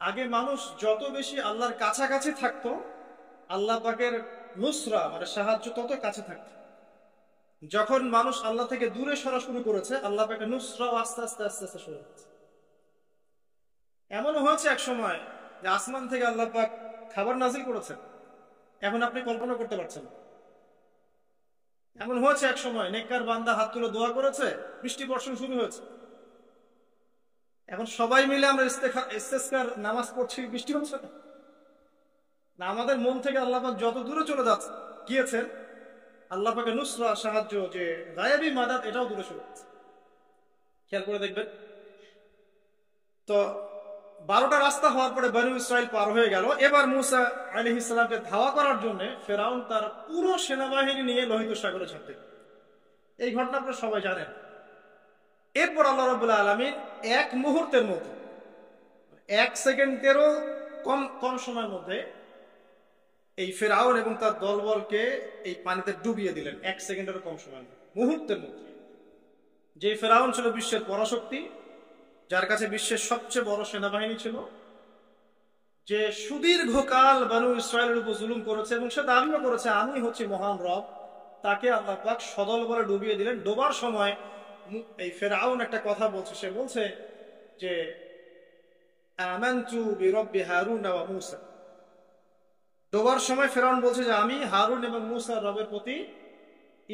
আগে মানুষ যত বেশি আল্লাহর কাছাকাছি থাকতো, আল্লাহ পাকের নুসরা মানে সাহায্য তত কাছে থাকত। যখন মানুষ আল্লাহ থেকে দূরে সরা শুরু করেছে, আল্লাহ পাকের নুসরাও আস্তে আস্তে আস্তে আস্তে শুরু হচ্ছে। এমনও হয়েছে এক সময় যে আসমান থেকে আল্লাহ পাক খাবার নাজিল করেছেন, এখন আপনি কল্পনা করতে পারছেন না। এমন হয়েছে এক সময় নেককার বান্দা হাত তুলে দোয়া করেছে, বৃষ্টি বর্ষণ শুরু হয়েছে। এখন সবাই মিলে আমরা ইস্তেসকার নামাজ পড়ছি, বৃষ্টি হচ্ছে না। না, আমাদের মন থেকে আল্লাহ পাক যত দূরে চলে যাচ্ছে গিয়েছেন, আল্লাহ পাকের নুসরা, সাহায্য, যে গায়েবী মাদাত, এটাও দূরে চলে যাচ্ছে। খেয়াল করে দেখবেন তো। 12টা রাস্তা হওয়ার পরে বনু ইসরাইল পার হয়ে গেল। এবার মুসা আলাইহিস সালামকে ধাওয়া করার জন্য ফেরাউন তার পুরো সেনাবাহিনী নিয়ে লোহিত সাগরে ঝাঁপ। এই ঘটনা আপনারা সবাই জানেন। এরপর আল্লাহ রাব্বুল আলামিন এক মুহূর্তের মধ্যে, 1 সেকেন্ডেরও কম সময়ের মধ্যে এই ফেরাউন এবং তার দলবলকে এই পানিতে ডুবিয়ে দিলেন। 1 সেকেন্ডেরও কম সময়ের মধ্যে, মুহূর্তের মধ্যে। যে ফেরাউন ছিল বিশ্বের পরাশক্তি, যার কাছে বিশ্বের সবচেয়ে বড় সেনাবাহিনী ছিল, যে সুদীর্ঘকাল বনু ইসরায়েলের উপর জুলুম করেছে এবং সে দাবিও করেছে আমি হচ্ছি মহান রব, তাকে আল্লাহ পাক সদল বলে ডুবিয়ে দিলেন। ডোবার সময় এই ফেরাউন একটা কথা বলছে, সে বলছে যে আমানতু বিরব্বি হারুন ওয়া মূসা। ডোবার সময় ফেরাউন বলছে যে আমি হারুন এবং মূসার রবের প্রতি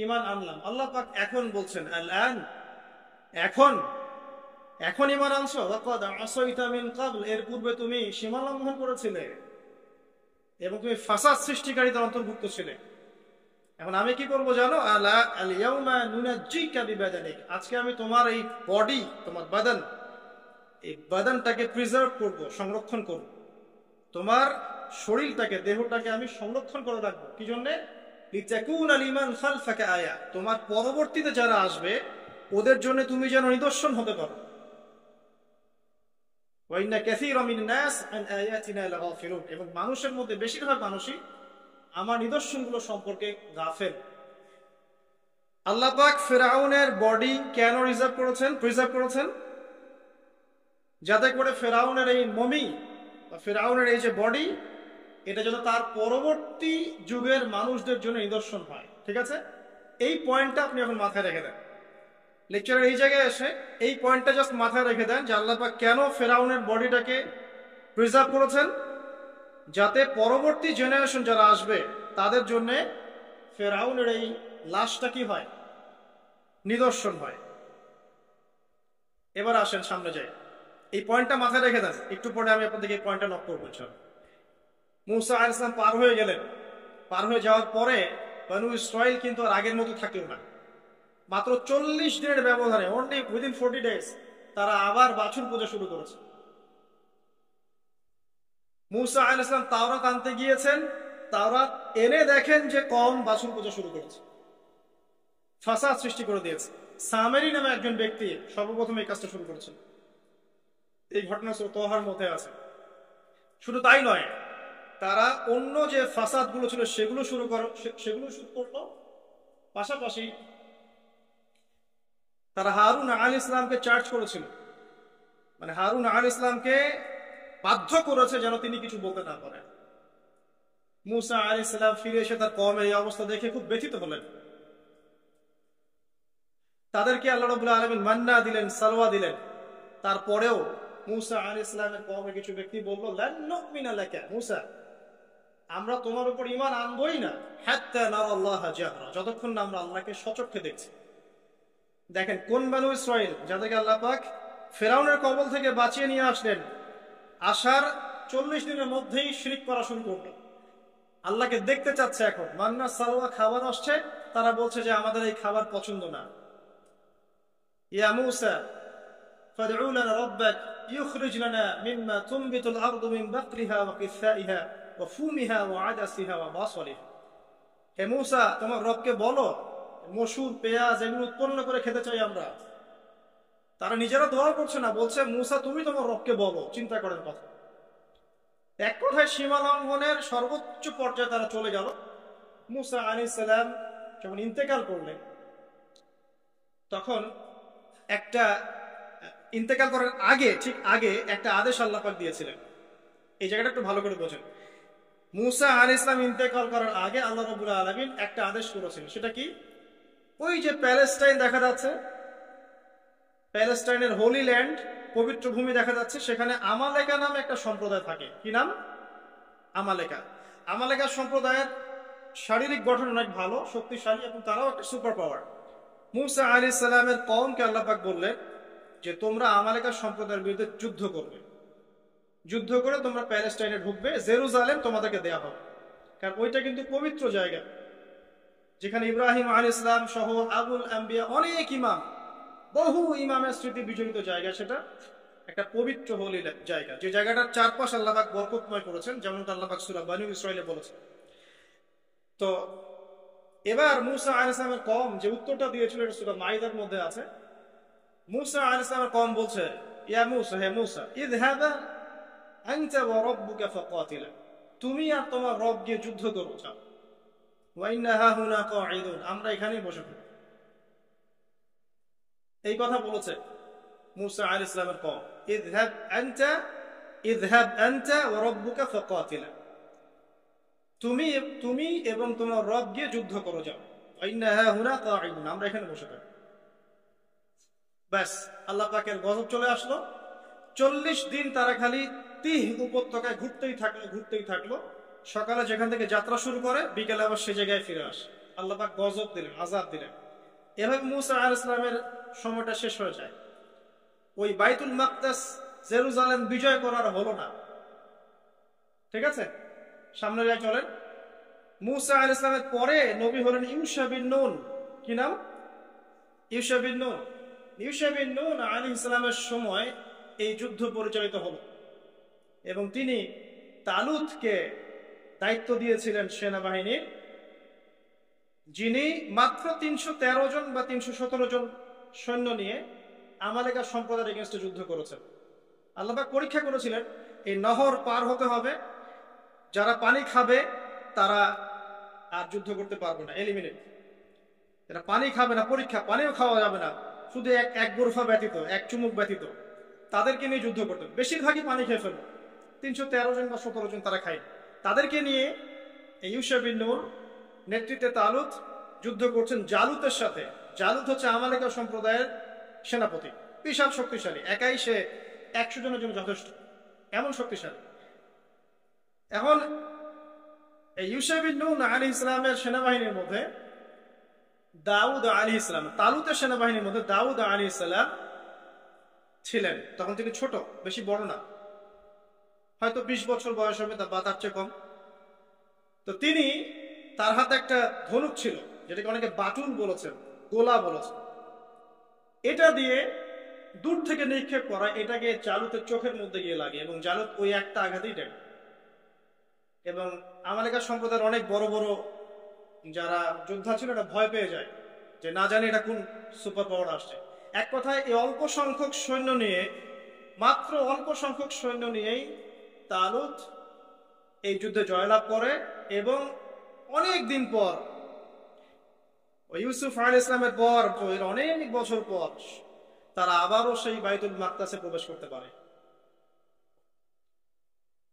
ঈমান আনলাম। আল্লাহ পাক এখন বলছেন আল-আন, এখন ঈমান আনছো, ওয়াকাদ আসাইতা মিন ক্বাবল, এর পূর্বে তুমি সীমা লঙ্ঘন করেছিলে এবং তুমি ফাসাদ সৃষ্টিকারীদের অন্তর্ভুক্ত ছিলে। এখন আমি কি করবো জানো? আলা আল ইয়াউমা নুনাজ্জিকা বিবাদানিক, আজকে আমি তোমার এই বডি, তোমার বাদান, এই বাদানটাকে প্রিজার্ভ করব, সংরক্ষণ করব। তোমার শরীরটাকে, দেহটাকে আমি সংরক্ষণ করে রাখবো। কি জন্যে? লিতাকুনা লিমান খালফাকা আয়া, তোমার পরবর্তীতে যারা আসবে ওদের জন্য তুমি যেন নিদর্শন হতে পারো। ওয়া ইন্না কাসীরাম মিনান নাস আন আয়াতিনা লাগাফিলুন, এবং মানুষের মধ্যে বেশিরভাগ মানুষই আমার নিদর্শনগুলো সম্পর্কে গাফেল। আল্লাহ পাক ফেরাউনের বডি কেন প্রিজার্ভ করেছেন? যাতে করে ফেরাউনের এই মমি বা ফেরাউনের এই যে বডি, এটা যেন তার পরবর্তী যুগের মানুষদের জন্য নিদর্শন হয়। ঠিক আছে, এই পয়েন্টটা আপনি এখন মাথায় রেখে দেন। লেকচারের এই জায়গায় এসে এই পয়েন্টটা জাস্ট মাথায় রেখে দেন যে আল্লাহ পাক কেন ফেরাউনের বডিটাকে প্রিজার্ভ করেছেন, যাতে পরবর্তী জেনারেশন যারা আসবে তাদের জন্য ফেরাউনের এই লাশটা কি হয়? নিদর্শন হয়। এবার আসেন সামনে যাই, এই পয়েন্টটা মাথায় রেখে দেন। একটু পরে আমি আপনাদেরকে এই পয়েন্টটা নক করবো। মুসা আলাইহিস সালাম পার হয়ে গেলেন। পার হয়ে যাওয়ার পরে বনু ইসরাইল কিন্তু আর আগের মতো থাকলো না। মাত্র 40 দিনের ব্যবধানে, অনলি উইদিন 40 ডেজ, তারা আবার বাছুর পূজা শুরু করেছে। মুসা আলাইহিস সালাম তাওরাত আনতে গিয়েছেন, তাওরাত এনে দেখেন যে কওম বাছুর পূজা শুরু করেছে, ফাসাদ সৃষ্টি করে দিয়েছে। সামেরি নামে একজন ব্যক্তি সর্বপ্রথম এই কাজটা শুরু করেছেন। এই ঘটনা সূরা তোহার মধ্যে আছে। শুধু তাই নয়, তারা অন্য যে ফাসাদ গুলো ছিল সেগুলো শুরু করলো। পাশাপাশি তারা হারুন আলাইহিস সালামকে চার্জ করেছিল, মানে হারুন আলাইহিস সালামকে বাধ্য করেছে যেন তিনি কিছু বলতে না পারেন। মুসা আলাইহিস সালাম ফিরে এসে তার কওমের এই অবস্থা দেখে খুব ব্যথিত হলেন। তাদেরকে আল্লাহ রাব্বুল আলামিন মান্না দিলেন, সালওয়া দিলেন। তারপরেও মুসা আলাইহিস সালামের কওমের কিছু ব্যক্তি বলল, লান নুমিনা লাকা মুসা, আমরা তোমার উপর ঈমান আনবই না, হাত্তা নারাল্লাহ জাহরা, যতক্ষণ না আমরা আল্লাহকে সচক্ষে দেখছি। দেখেন কোন বনু ইসরাইল, যাদেরকে আল্লাহ পাক ফেরাউনের কবল থেকে বাঁচিয়ে নিয়ে আসলেন, আসার 40 দিনের মধ্যেই শিরক করা শুরু করলো। আল্লাহকে দেখতে চাচ্ছে। এখন মান্না সালওয়া খাবার আসছে, তারা বলছে যে আমাদের এই খাবার পছন্দ না। ইয়া মুসা ফাদউ লানা রাব্বাক ইখরিজ লানা মিম্মা তুনবিতুল আরদু মিন বাকলিহা ওয়া কিসাইহা ওয়া ফুমিহা ওয়া আদাসিহা ওয়া বাসলিহা, হে মুসা তোমার রবকে বলো মসুর, পেঁয়াজ এগুলো উৎপন্ন করে খেতে চাই আমরা। তারা নিজেরা দোয়া করছে না, বলছে মুসা তুমি তোমার রবকে বলো। চিন্তা করেন কথা। এক কথায় সীমা লঙ্ঘনের সর্বোচ্চ পর্যায়ে তারা চলে গেল। মুসা আলাইহিস সালাম যখন ইন্তেকাল করলেন, তখন ইন্তেকাল করার আগে, ঠিক আগে একটা আদেশ আল্লাহ পাক দিয়েছিলেন। এই জায়গাটা একটু ভালো করে বোঝেন। মুসা আলাইহিস সালাম ইন্তেকাল করার আগে আল্লাহ রাব্বুল আলামিন একটা আদেশ করেছিলেন। সেটা কি? ওই যে প্যালেস্টাইন দেখা যাচ্ছে, প্যালেস্টাইনের হোলি ল্যান্ড, পবিত্র ভূমি দেখা যাচ্ছে, সেখানে আমালেকা নামে একটা সম্প্রদায় থাকে। কি নাম? আমালেকা। আমালেকা সম্প্রদায়ের শারীরিক গঠন অনেক ভালো, শক্তিশালী, এবং তারাও একটা সুপার পাওয়ার। মুসা আলাইহিস সালামের কওমকে আল্লাহ পাক বললেন যে তোমরা আমালেকা সম্প্রদায়ের বিরুদ্ধে যুদ্ধ করবে, যুদ্ধ করে তোমরা প্যালেস্টাইনে ঢুকবে, জেরুজালেম তোমাদেরকে দেয়া হবে। কারণ ওইটা কিন্তু পবিত্র জায়গা, যেখানে ইব্রাহিম আলাইহিস সালাম সহ আবুল আম্বিয়া অনেক ইমাম, বহু ইমামের স্মৃতি বিজড়িত জায়গা। সেটা একটা পবিত্র হোলি জায়গা, যে জায়গাটার চারপাশ আল্লাহ পাক বরকতময় করেছেন, যেমনটা আল্লাহ পাক সূরা বনী ইসরাঈলে বলেছেন। তো এবার মূসা আলাইহিস সালামের কওম যে উত্তরটা দিয়েছিল, এটা সূরা মাইদার মধ্যে আছে। মূসা আলাইহিস সালামের কওম বলছে, ইয়া মূসা, হে মূসা, ইযহাবা আনতা ওয়া রাব্বুকা ফাকাতিলা, তুমি আর তোমার রব গিয়ে যুদ্ধ করো, যাও। ওয়া ইন্না হাহুনা কাঈদুন, আমরা এখানেই বসে থাকব। এই কথা বলেছে মূসা আলাইহিস সালামের কওম, ইযহাব আনতা ওয়া রাব্বুকা ফাকাতিলা, তুমি এবং তোমার রব গিয়ে যুদ্ধ করো, যাও। ওয়া ইন্না হাহুনা কাঈদুন, আমরা এখানে বসে থাকব। ব্যাস, আল্লাহ পাকের গজব চলে আসলো। 40 দিন তারা খালি তিহ উপত্যকায় ঘুরতেই থাকলো। সকালে যেখান থেকে যাত্রা শুরু করে, বিকেলে আবার সে জায়গায় ফিরে আসে। আল্লাহ পাক গজব দিলেন, আযাব দিলেন। এভাবে মূসা আলাইহিস সালামের সময়টা শেষ হয়ে যায়। ওই বাইতুল মাকদাস, জেরুজালেম বিজয় করার হলো না। ঠিক আছে, সামনে যাই চলেন। মূসা আলাইহিস সালামের পরে নবী হলেন ইউশা বিন নুন। কি নাম? ইউশা বিন নুন। ইউশা বিন নুন আলাইহিস সালামের সময় এই যুদ্ধ পরিচালিত হলো, এবং তিনি তালুতকে দায়িত্ব দিয়েছিলেন সেনাবাহিনীর, যিনি মাত্র 313 জন বা 317 জন সৈন্য নিয়ে আমালেকা সম্প্রদায়ের এগেইনস্টে যুদ্ধ করেছেন। আল্লাহ পাক পরীক্ষা করেছিলেন, এই নহর পার হতে হবে, যারা পানি খাবে তারা আর যুদ্ধ করতে পারবে না, এলিমিনেট। এরা পানি খাবে না, পরীক্ষা, পানিও খাওয়া যাবে না, শুধু এক গোরফা ব্যতীত, এক চুমুক ব্যতীত, তাদেরকে নিয়ে যুদ্ধ করতে। বেশিরভাগই পানি খেয়ে ফেলবে, 313 জন বা 17 জন তারা খায়। তাদেরকে নিয়ে ইউশা বিন নুন নেতৃত্বে তালুত যুদ্ধ করছেন জালুতের সাথে। জালুত হচ্ছে আমালেকা সম্প্রদায়ের সেনাপতি, বিশাল শক্তিশালী, একাই সে 100 জনের জন্য যথেষ্ট, এমন শক্তিশালী। এখন এই ইউশা বিন নুন আলাইহিস সালামের সেনাবাহিনীর মধ্যে দাউদ আলাইহিস সালাম, তালুতের সেনাবাহিনীর মধ্যে দাউদ আলাইহিস সালাম ছিলেন। তখন তিনি ছোট, বেশি বড় না, হয়তো 20 বছর বয়স হবে বা তার চেয়ে কম। তো তিনি, তার হাতে একটা ধনুক ছিল, যেটাকে অনেকে বাটুল বলেছেন, গোলা বলেছেন। এটা দিয়ে দূর থেকে নিক্ষেপ করা, এটাকে জালুতের চোখের মধ্যে গিয়ে লাগে, এবং জালুত ওই একটা আঘাতেই দেয়। এবং আমালেকা সম্প্রদায়ের অনেক বড় বড় যারা যোদ্ধা ছিল, এটা ভয় পেয়ে যায় যে না জানি এটা কোন সুপার পাওয়ার আসছে। এক কথায় এই অল্প সংখ্যক সৈন্য নিয়ে, মাত্র অল্প সংখ্যক সৈন্য নিয়েই তালুত এই যুদ্ধে জয়লাভ করে। এবং অনেক দিন পর, ইউসুফ আলাইহিস সালামের পর অনেক বছর পর তারা আবারও সেই বাইতুল মাকদাসে প্রবেশ করতে পারে,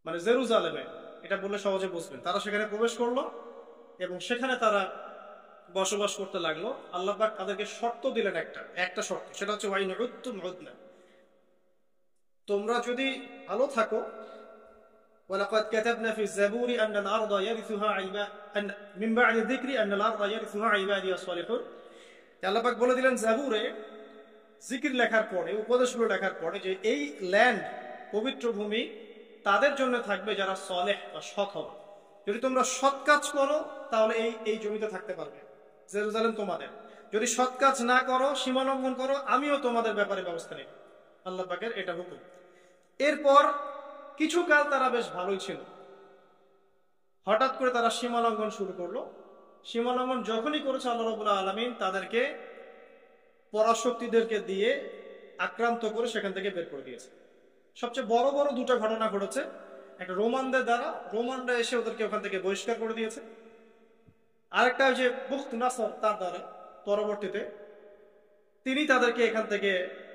মানে জেরুজালেমে। এটা বললে সহজে বুঝবেন। তারা সেখানে প্রবেশ করলো এবং সেখানে তারা বসবাস করতে লাগলো। আল্লাহ পাক তাদেরকে শর্ত দিলেন, একটা শর্ত, সেটা হচ্ছে ওয়াইন উদ্তুম উদনা, তোমরা যদি ভালো থাকো, ওয়ালাকাদ কাতাবনা ফি যাবুরি আন্না আল-আরদা ইয়ারিসুহা মিন বা'দি যিকরি আন্না আল-আরদা ইয়ারিসুহা ইবাদিয়াস সালিহুন। আল্লাহ পাক বলে দিলেন জাবুরে, জিকির লেখার পরে, উপদেশগুলো লেখার পরে, যে এই ল্যান্ড, পবিত্র ভূমি, তাদের জন্য থাকবে যারা সালেহ বা সৎ হবে। যদি তোমরা সৎ কাজ করো তাহলে এই জমিতে থাকতে পারবে, জেরুজালেম তোমাদের। যদি সৎ কাজ না করো, সীমা লঙ্ঘন করো, আমিও তোমাদের ব্যাপারে ব্যবস্থা নেব। আল্লাহ পাকের এটা হুকুম। এরপর কিছু কাল তারা বেশ ভালোই ছিল। হঠাৎ করে তারা সীমা লঙ্ঘন শুরু করলো। সীমা লঙ্ঘন যখনই করেছে, আল্লাহ রাব্বুল আলামিন তাদেরকে পরাশক্তিদেরকে দিয়ে আক্রান্ত করে সেখান থেকে বের করে দিয়েছে। সবচেয়ে বড় বড় দুটো ঘটনা ঘটেছে। একটা রোমানদের দ্বারা, রোমানরা এসে ওদেরকে ওখান থেকে বহিষ্কার করে দিয়েছে। আরেকটা যে বুখত নাসর, তার দ্বারা পরবর্তীতে তিনি তাদেরকে এখান থেকে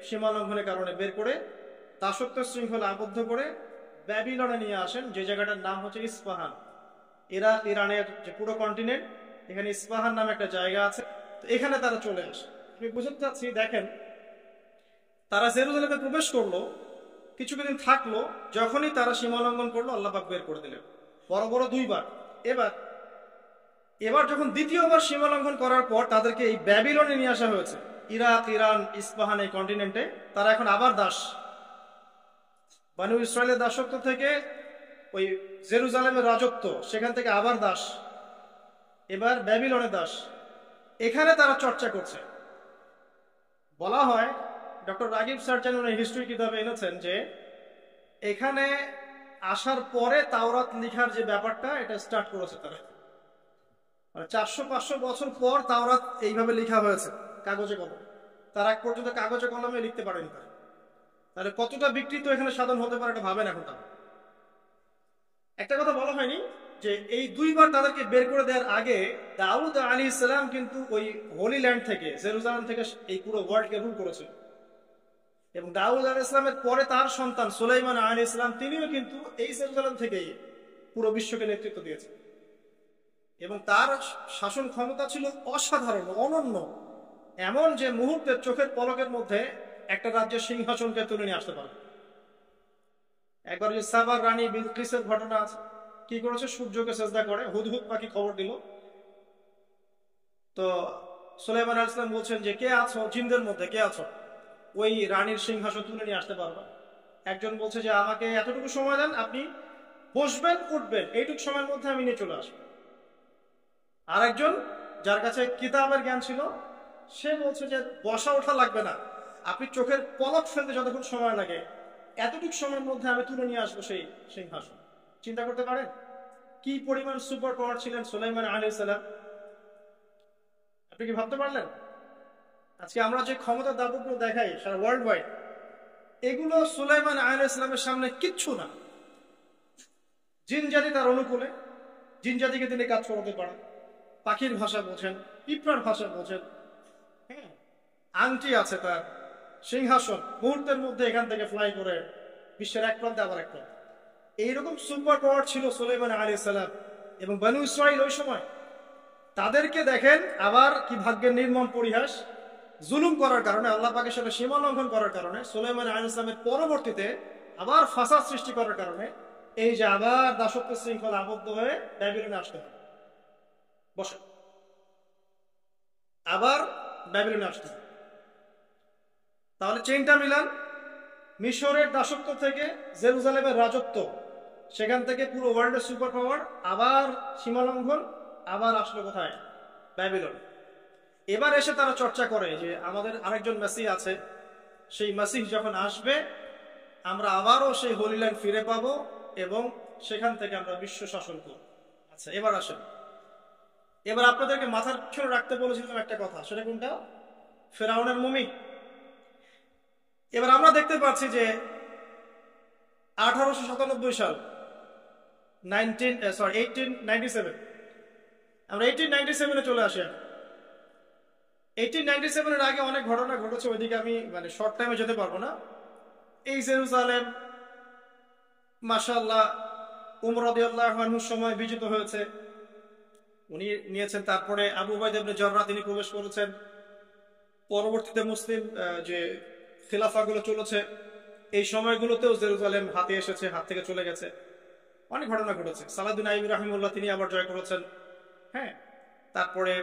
সীমা লঙ্ঘনের কারণে বের করে দাসত্ব শৃঙ্খলা আবদ্ধ করে ব্যাবিলনে নিয়ে আসেন, যে জায়গাটার নাম হচ্ছে ইস্পাহান। ইরানের যে পুরো কন্টিনেন্ট, এখানে ইস্পাহান নামে একটা জায়গা আছে। তো এখানে তারা চলে আসে। আমি বুঝতে চাচ্ছি, দেখেন, তারা জেরুজালেমে প্রবেশ করলো, কিছুদিন থাকলো, যখনই তারা সীমা লঙ্ঘন করলো, আল্লাহ পাক বের করে দিলেন, বড় বড় দুইবার। এবার যখন দ্বিতীয়বার সীমা লঙ্ঘন করার পর তাদেরকে এই ব্যাবিলনে নিয়ে আসা হয়েছে, ইরাক, ইরান, ইস্পাহান এই কন্টিনেন্টে, তারা এখন আবার দাস। বানু ইসরায়েলের দাসত্ব থেকে ওই জেরুজালেমের রাজত্ব, সেখান থেকে আবার দাস, এবার ব্যাবিলনের দাস। এখানে তারা চর্চা করছে। বলা হয়, ডক্টর রাগিব সার্জন উনি হিস্ট্রি কিতাবে এনেছেন যে এখানে আসার পরে তাওরাত লিখার যে ব্যাপারটা, এটা স্টার্ট করেছে তারা। মানে 400-500 বছর পর তাওরাত এইভাবে লেখা হয়েছে কাগজে কলমে। তার আগ পর্যন্ত কাগজে কলমে লিখতে পারেনি তারা। তাহলে কতটা বিকৃত এখানে সাধন হতে পারে এটা ভাবেন এখন তারা। একটা কথা বলা হয়নি যে এই দুইবার তাদেরকে বের করে দেওয়ার আগে দাউদ আলাইহিস সালাম কিন্তু ওই হোলি ল্যান্ড থেকে, জেরুজালেম থেকে এই পুরো ওয়ার্ল্ডকে রুল করেছিল। এবং দাউদ আলাইহিস সালামের পরে তার সন্তান সুলাইমান আলাইহিস সালাম, তিনিও কিন্তু এই জেরুজালেম থেকেই পুরো বিশ্বকে নেতৃত্ব দিয়েছেন। এবং তার শাসন ক্ষমতা ছিল অসাধারণ, অনন্য, এমন যে মুহূর্তের চোখের পলকের মধ্যে একটা রাজ্যের সিংহাসনকে তুলে নিয়ে আসতে পারে। একবার যে সাবার রানী বিলকিসের ঘটনা আছে, কি করেছে, সূর্যকে সেজদা করে, হুদহুদ পাখি খবর দিল। তো সুলাইমান আলাইহিস সালাম বলছেন যে কে আছো জিনদের মধ্যে, কে আছো ওই রানীর সিংহাসন তুলে নিয়ে আসতে পারবা? একজন বলছে যে আমাকে এতটুকু সময় দেন, আপনি বসবেন উঠবেন, এইটুকু সময়ের মধ্যে আমি নিয়ে চলে আসবো। আর একজন যার কাছে কিতাবের জ্ঞান ছিল, সে বলছে যে বসা ওঠা লাগবে না, আপনি চোখের পলক ফেলতে যতক্ষণ সময় লাগে, এতটুকু সময়ের মধ্যে আমি তুলে নিয়ে আসবো সেই সিংহাসন। চিন্তা করতে পারেন কি পরিমাণ সুপার পাওয়ার ছিলেন সুলাইমান আলাইহিস সালাম? আপনি কি ভাবতে পারলেন? আজকে আমরা যে ক্ষমতা দাবগুলো দেখাই সারা ওয়ার্ল্ড ওয়াইড, এগুলো সুলাইমান আলাইহিস সালামের সামনে কিচ্ছু না। জিন জাতি তার অনুকূলে, জিন জাতিকে তিনি কাজ করাতে পারেন, পাখির ভাষা বোঝেন, পিঁপড়ার ভাষা বোঝেন, হ্যাঁ, আংটি আছে তার, সিংহাসন, মুহূর্তের মধ্যে এখান থেকে ফ্লাই করে বিশ্বের এক প্রান্তে আবার এক প্রান্তে। এইরকম সুপার পাওয়ার ছিল সুলাইমান আলাইহিস সালাম। এবং বনু ইসরাইল ওই সময় তাদেরকে দেখেন আবার কি ভাগ্যের নির্মম পরিহাস, জুলুম করার কারণে, আল্লাহ পাকের সাথে সীমা লঙ্ঘন করার কারণে, সুলাইমান আলাইহিস সালামের পরবর্তীতে আবার ফাসাদ সৃষ্টি করার কারণে এই যে আবার দাসত্ব শৃঙ্খলা আবদ্ধ হয়ে ব্যাবিলনে আসতে হয়। বসে আবার ব্যাবিলনে আসতে হয়। তাহলে চেইনটা মিলান, মিশরের দাসত্ব থেকে জেরুজালেমের রাজত্ব, সেখান থেকে পুরো ওয়ার্ল্ডের সুপার পাওয়ার, আবার সীমালঙ্ঘন, আবার আসলো কোথায়? ব্যাবিলন। এবার এসে তারা চর্চা করে যে আমাদের আরেকজন মেসিহ আছে, সেই মেসিহ যখন আসবে আমরা আবারও সেই হোলি ল্যান্ড ফিরে পাবো এবং সেখান থেকে আমরা বিশ্ব শাসন করব। আচ্ছা, এবার আসেন, এবার আপনাদেরকে মাথার পিছনে রাখতে বলেছিলাম একটা কথা, সেটা কোনটা? ফেরাউনের মমি। এবার আমরা দেখতে পাচ্ছি যে 1897 সাল, 1897, আমরা 1897-এ চলে আসি। 1897-এর আগে অনেক ঘটনা ঘটেছে, ওইদিকে আমি মানে শর্ট টাইমে যেতে পারবো না। এই জেরুজালেম মাশাআল্লাহ উমর রাদিয়াল্লাহু আনহুর সময় বিজিত হয়েছে, উনি নিয়েছেন। তারপরে আবু উবাইদা ইবনে জাররাহ তিনি প্রবেশ করেছেন। পরবর্তীতে মুসলিম যে খিলাফাগুলো চলেছে, এই সময়গুলোতেও জেরুজালেম হাতে এসেছে, হাত থেকে চলে গেছে, অনেক ঘটনা ঘটেছে। সালাউদ্দিন আইয়ুবী রাহিমাহুল্লাহ তিনি আবার জয় করেছেন, হ্যাঁ। তারপরে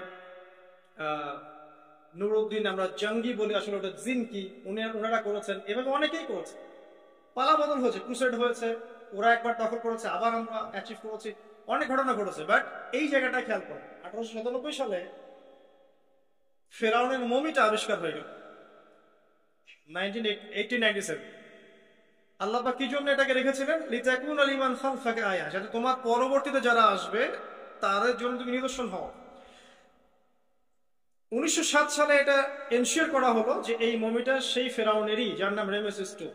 নুরউদ্দিন, আমরা জঙ্গি বলি, আসলে ওটা জিন কি, ওনারা করেছেন। এভাবে অনেকেই করেছে, পালা বদল হয়েছে, ক্রুসেড হয়েছে, ওরা একবার দখল করেছে, আবার আমরা অ্যাচিভ করেছি, অনেক ঘটনা ঘটেছে। বাট এই জায়গাটা খেয়াল করো, 1897 সালে ফেরাউনের মমিটা আবিষ্কার হয়ে গেল 1897। আল্লাহ পাক কি জন্য এটাকে রেখেছিলেন? লিতাকুনা লিমান খালফাকা আয়া, যাতে তোমার পরবর্তীতে যারা আসবে তাদের জন্য তুমি নিদর্শন হও। 1907 সালে এটা এনশিওর করা হলো যে এই মমিটা সেই ফেরাউনেরই, যার নাম রেমেসিস II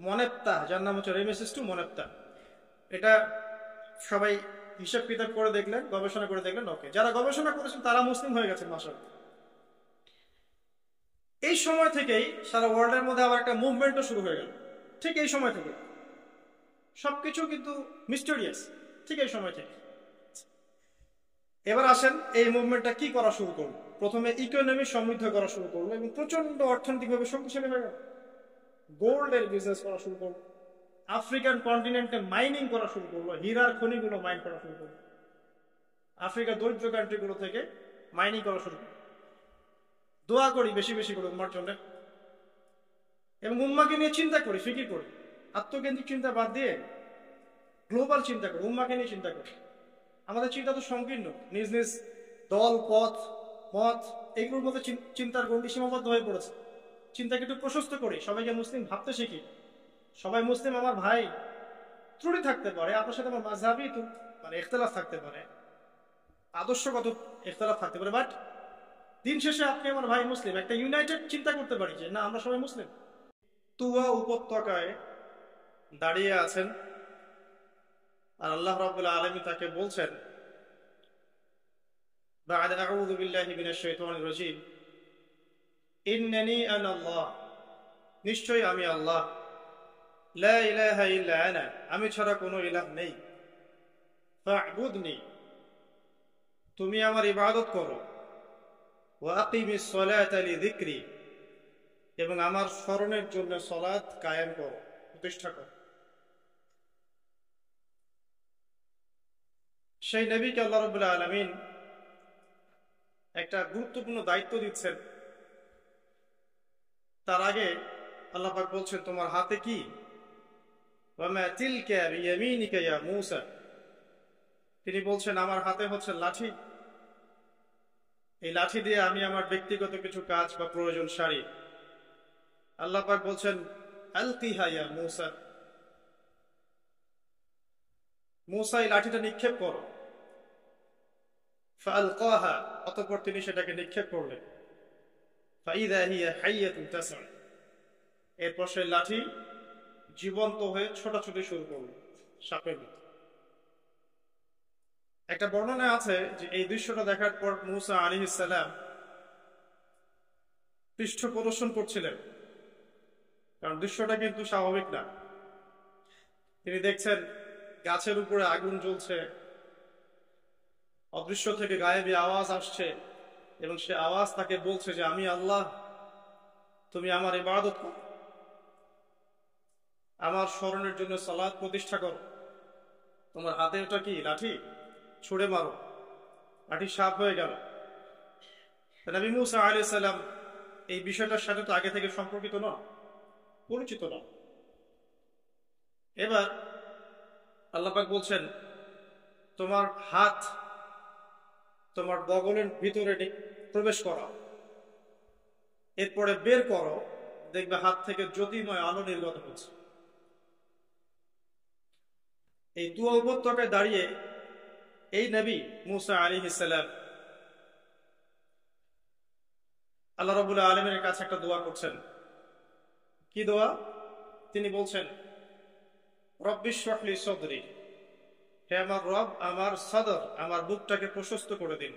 মনেপ্তা, যার নাম হচ্ছে রেমেসিস II মনেপ্তা। এটা সবাই হিসাব কিতাব করে দেখলেন, গবেষণা করে দেখলেন, ওকে, যারা গবেষণা করেছেন তারা মুসলিম হয়ে গেছেন মাশাআল্লাহ। এই সময় থেকেই সারা ওয়ার্ল্ডের মধ্যে আবার একটা মুভমেন্টও শুরু হয়ে গেল। ঠিক এই সময় থেকে, সবকিছু কিন্তু মিস্টেরিয়াস, ঠিক এই সময় থেকে। এবার আসেন এই মুভমেন্টটা কি করা শুরু করলো। প্রথমে ইকোনমি সমৃদ্ধ করা শুরু করলো এবং প্রচন্ড অর্থনৈতিকভাবে শক্তিশালী হয়ে গেল। গোল্ডের বিজনেস করা শুরু করলো, আফ্রিকান কন্টিনেন্টে মাইনিং করা শুরু করলো, হীরার খনিগুলো মাইন করা শুরু করলো, আফ্রিকার দরিদ্র কান্ট্রিগুলো থেকে মাইনিং করা শুরু করলো। দোয়া করি বেশি বেশি করে উম্মার জন্য, এবং উম্মাকে নিয়ে চিন্তা করি, ফিকির করি। আত্মকেন্দ্রিক চিন্তা বাদ দিয়ে গ্লোবাল চিন্তা করি, উম্মাকে নিয়ে চিন্তা করি। আমাদের চিন্তা তো সংকীর্ণ, নিজ নিজ দল, পথ, মত, এগুলোর মধ্যে চিন্তার গণ্ডি সীমাবদ্ধ হয়ে পড়েছে। চিন্তাকে একটু প্রশস্ত করি, সবাইকে মুসলিম ভাবতে শিখি। সবাই মুসলিম আমার ভাই, ত্রুটি থাকতে পারে, আপনার সাথে আমার মাযহাবি মানে ইখতিলাফ থাকতে পারে, আদর্শগত ইখতিলাফ থাকতে পারে, বাট দিন শেষে আপনি আমার ভাই মুসলিম। একটা ইউনাইটেড চিন্তা করতে পারি যে না, আমরা সবাই মুসলিম। তুয়া উপত্যকায় দাঁড়িয়ে আছেন, আর আল্লাহ রাব্বুল আলামিন তাকে বলছেন, বা'দা আউযু বিল্লাহি মিনাশ শাইতানির রাজীম, ইন্নানি আনা আল্লাহ, নিশ্চয়ই আমি আল্লাহ, লা ইলাহা ইল্লা আনা, আমি ছাড়া কোনো ইলাহ নেই, ফা'বুদনি, তুমি আমার ইবাদত করো, ওয়া আকিমিস সালাতা লিযিকরি, এবং আমার স্মরণের জন্য সালাত কায়েম করো, প্রতিষ্ঠা করো। সেই নবীকে আল্লাহ রাব্বুল আলামিন একটা গুরুত্বপূর্ণ দায়িত্ব দিচ্ছেন। তার আগে আল্লাহ পাক বলছেন, তোমার হাতে কি? ওয়ামা তিলকা বিয়ামিনিকা ইয়া মূসা, তিনি বলছেন আমার হাতে হচ্ছে লাঠি, এই লাঠি দিয়ে আমি আমার ব্যক্তিগত কিছু কাজ বা প্রয়োজন সারি। আল্লাহ পাক বলছেন, আলকিহা ইয়া মূসা, মূসা এই লাঠিটা নিক্ষেপ করো। ফাআলকাহা, অতঃপর তিনি সেটাকে নিক্ষেপ করলেন। ফাইযা হিয়া হাইয়াতুন তাসআ, এরপর সেই লাঠি জীবন্ত হয়ে ছোটাছুটি শুরু করল সাপের মতো। একটা বর্ণনা আছে যে এই দৃশ্যটা দেখার পর মূসা আলাইহিস সালাম পৃষ্ঠ প্রদর্শন করছিলেন, কারণ দৃশ্যটা কিন্তু স্বাভাবিক না। তিনি দেখছেন গাছের উপরে আগুন জ্বলছে, অদৃশ্য থেকে গায়েবী আওয়াজ আসছে, এবং সে আওয়াজ তাকে বলছে যে আমি আল্লাহ, তুমি আমার ইবাদত করো, আমার স্মরণের জন্য সালাত প্রতিষ্ঠা করো। তোমার হাতে ওটা কি? লাঠি, ছুঁড়ে মারো। লাঠি সাপ হয়ে গেল। নবী মূসা আলাইহিস সালাম এই বিষয়টার সাথে তো আগে থেকে সম্পর্কিত নন, পরিচিত নন। এবার আল্লাহ পাক বলছেন, তোমার হাত তোমার বগলের ভিতরে প্রবেশ করো, এরপরে বের করো, দেখবে হাত থেকে জ্যোতির্ময় আলো নির্গত হচ্ছে। এই তুয়া উপত্যকায় দাঁড়িয়ে এই নবী মূসা আলাইহিস সালাম আল্লাহ রাব্বুল আলামিনের কাছে একটা দোয়া করছেন। কি দোয়া? তিনি বলছেন, রব্বিশ ইশরাহ লি সাদরি, হে আমার রব, আমার সাদর, আমার বুকটাকে প্রশস্ত করে দিন।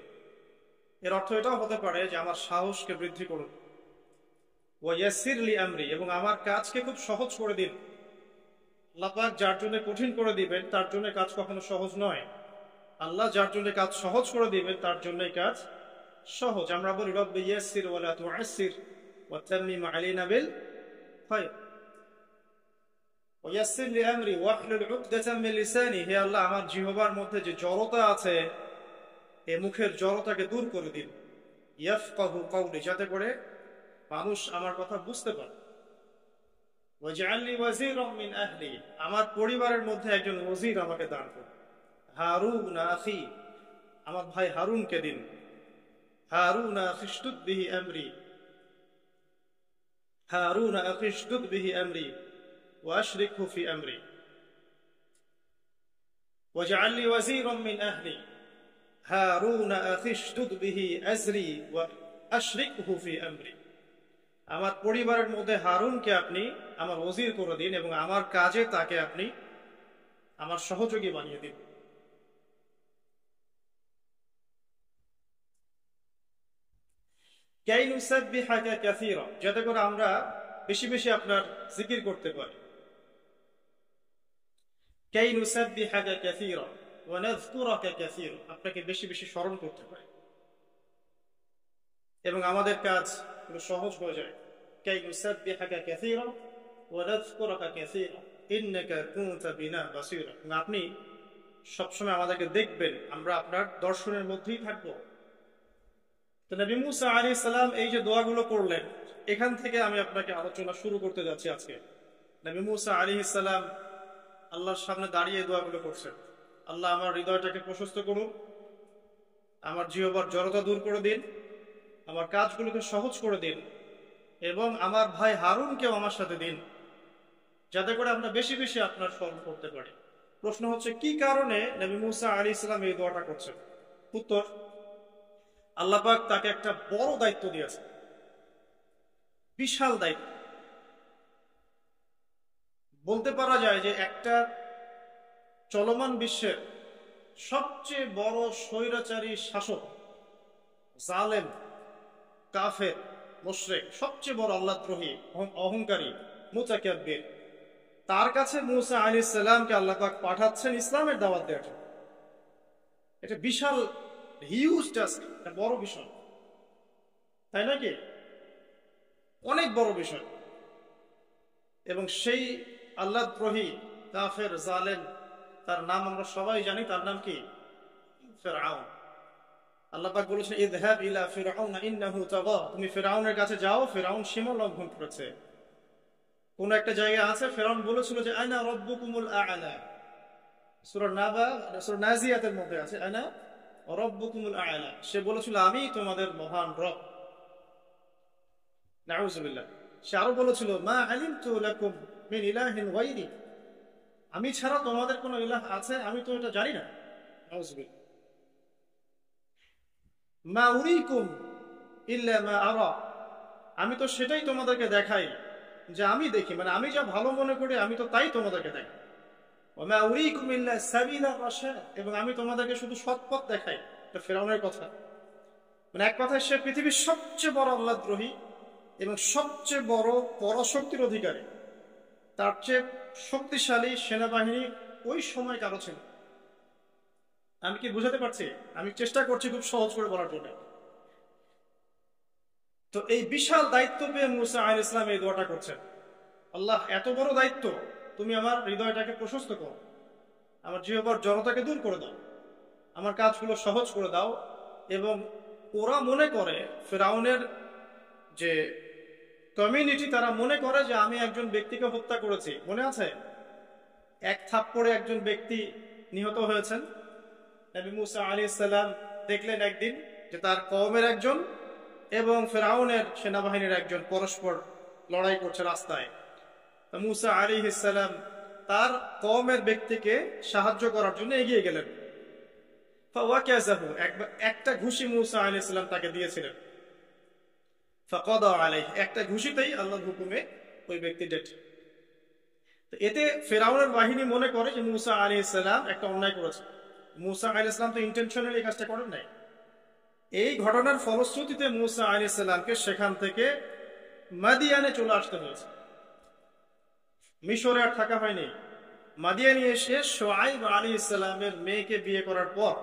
এর অর্থ এটাও হতে পারে যে আমার সাহসকে বৃদ্ধি করুন। ওয়া ইয়াসসির লি আমরি, এবং আমার কাজকে খুব সহজ করে দিন। আল্লাহ পাক যার জন্য কঠিন করে দিবেন তার জন্য কাজ কখনো সহজ নয়। আল্লাহ যার জন্য কাজ সহজ করে দিবেন তার জন্যই কাজ সহজ। আমরা বলি রব্বি ইয়াসসির ওয়া লা তুআসসির ওয়া তাম্মিম আলাইনা বিল খায়র, ওয়া ইয়াসসির লি আমরি ওয়াহলুল উকদাতাম মিন লিসানি, হে আল্লাহ আমার জিহ্বার মধ্যে যে জড়তা আছে, এই মুখের জড়তাকে দূর করে দিন। ইয়াফকাহু কওলি, যাতে করে মানুষ আমার কথা বুঝতে পারে। ওয়াজআল লি ওয়াজিরাম মিন আহলি, আমার পরিবারের মধ্যে একজন ওজির আমাকে দান করুন। হারুন আখি, আমার ভাই হারুনকে দিন। হারুন আখি ইশদুদ বিহি আমরি, হারুন আখি ইশদুদ বিহি আমরি ওয়া আশরিকহু ফি আমরি। ওয়াজআল লি ওয়াজিরাম মিন আহলি, হারুন আখি ইশদুদ বিহি আজরি ওয়া আশরিকহু ফি আমরি। আমার পরিবারের মধ্যে হারুনকে আপনি আমার ওজির করে দিন, এবং আমার কাজে তাকে আপনি আমার সহযোগী বানিয়ে দিন। কাই নুসাব্বিহাকা কাসীরা, যাতে করে আমরা বেশি বেশি আপনার জিকির করতে পারি। কাই নুসাব্বিহাকা কাসীরা ওয়া নাযকুরাকা কাসীরা, আপনাকে বেশি বেশি স্মরণ করতে পারি এবং আমাদের কাজ পুরো সহজ হয়ে যায়। কাই নুসাব্বিহাকা কাসীরা ওয়া নাযকুরাকা কাসীরা ইন্নাকা কুনতা বিনা বাসীরা, আপনি সবসময় আমাদেরকে দেখবেন, আমরা আপনার দর্শনের মধ্যেই থাকবো। তো নবী মুসা আলাইহিস সালাম এই যে দোয়াগুলো করলেন, এখান থেকে আমি আপনাকে আলোচনা শুরু করতে যাচ্ছি আজকে। নবী মুসা আলাইহিস সালাম আল্লাহর সামনে দাঁড়িয়ে দোয়াগুলো করছেন, আল্লাহ আমার হৃদয়টাকে প্রশস্ত করুন, আমার জিহ্বার জড়তা দূর করে দিন, আমার কাজগুলোকে সহজ করে দিন, এবং আমার ভাই হারুনকেও আমার সাথে দিন, যাতে করে আমরা বেশি বেশি আপনার স্মরণ করতে পারি। প্রশ্ন হচ্ছে, কি কারণে নবী মুসা আলাইহিস সালাম এই দোয়াটা করছেন? উত্তর, আল্লাহ পাক তাকে একটা বড় দায়িত্ব দিয়েছে, বিশাল দায়িত্ব। বলতে পারা যায় যে একটা চলমান বিশ্বের সবচেয়ে বড় স্বৈরাচারী শাসক, জালেম, কাফের, মুশরিক, সবচেয়ে বড় আল্লাহদ্রোহী, অহংকারী, মুতাকাব্বির, তার কাছে মুসা আলাইহিস সালামকে আল্লাহ পাক পাঠাচ্ছেন ইসলামের দাওয়াত দেওয়ার জন্য। এটা বিশাল, হিউজ টাস্ক, একটা বড় বিষয়, তাই নাকি? অনেক বড় বিষয়। এবং সেই আল্লাহদ্রোহী, কাফের, জালেম, তার নাম আমরা সবাই জানি, তার নাম কি? ফিরআউন। আল্লাহ পাক বলেছেন, ইযহাব ইলা ফিরআউন ইন্নাহু তাগা, তুমি ফিরআউনের কাছে যাও, ফিরআউন সীমা লঙ্ঘন করেছে। কোন একটা জায়গায় আছে, ফিরআউন বলেছিল যে আনা রাব্বুকুমুল আ'লা, সূরা নাবা, সূরা নাজিয়াতের মধ্যে আছে, আনা রাব্বুকুমুল আ'লা, সে বলেছিল আমি তোমাদের মহান রব। নাউযুবিল্লাহ। সে আরো বলেছিল, মা আলিমতু লাকুম মিন ইলাহিন গায়রি, আমি ছাড়া তোমাদের কোনো ইলাহ আছে আমি তো এটা জানি না। নাউযুবিল্লাহ। মা উরিকুম ইল্লা মা আরা, আমি তো সেটাই তোমাদেরকে দেখাই যে আমি দেখি, মানে আমি যা ভালো মনে করি আমি তো তাই তোমাদেরকে দেখাই। ওয়া মা উরিকুম ইল্লা সাবিলা রাশাদ, এবং আমি তোমাদেরকে শুধু সৎ পথ দেখাই। এটা ফিরআউনের কথা। মানে এক কথায় সে পৃথিবীর সবচেয়ে বড় আল্লাহদ্রোহী এবং সবচেয়ে বড় পরাশক্তির অধিকারী। তার চেয়ে শক্তিশালী সেনাবাহিনী ওই সময় কারো ছিল। আমি কি বুঝাতে পারছি? আমি চেষ্টা করছি খুব সহজ করে বলার জন্য। তো এই বিশাল দায়িত্ব পেয়ে মুসা আলাইহিস সালাম এই দোয়াটা করছেন, আল্লাহ এত বড় দায়িত্ব, তুমি আমার হৃদয়টাকে প্রশস্ত করো, আমার জিহ্বার জড়তাকে দূর করে দাও, আমার কাজগুলো সহজ করে দাও। এবং ওরা মনে করে, ফিরআউনের যে কমিউনিটি, তারা মনে করে যে আমি একজন ব্যক্তিকে হত্যা করেছি। মনে আছে, এক থাপ্পড়ে একজন ব্যক্তি নিহত হয়েছেন। নবী মুসা আলাইহিস সালাম দেখলেন একদিন যে তার কওমের একজন এবং ফিরআউনের সেনাবাহিনীর একজন পরস্পর লড়াই করছে রাস্তায়। তো মুসা আলাইহিস সালাম তার কওমের ব্যক্তিকে সাহায্য করার জন্য এগিয়ে গেলেন। ফাওয়াকাযাহু, একটা ঘুষি মুসা আলাইহিস সালাম তাকে দিয়েছিলেন। ফাকাদা আলাইহি, একটা ঘুষিতেই আল্লাহর হুকুমে ওই ব্যক্তি ডেড। তো এতে ফিরআউনের বাহিনী মনে করে যে মুসা আলাইহিস সালাম একটা অন্যায় করেছে। মুসা আলাইহিস সালাম তো ইন্টেনশনালি কাজটা করেন নাই। এই ঘটনার ফলশ্রুতিতে মুসা আলাইহিস সালামকে সেখান থেকে মাদিয়ানে চলে আসতে হয়েছে, মিশরে আর থাকা হয়নি। মাদিয়ানে এসে শুআয়ব আলাইহিস সালামের মেয়েকে বিয়ে করার পর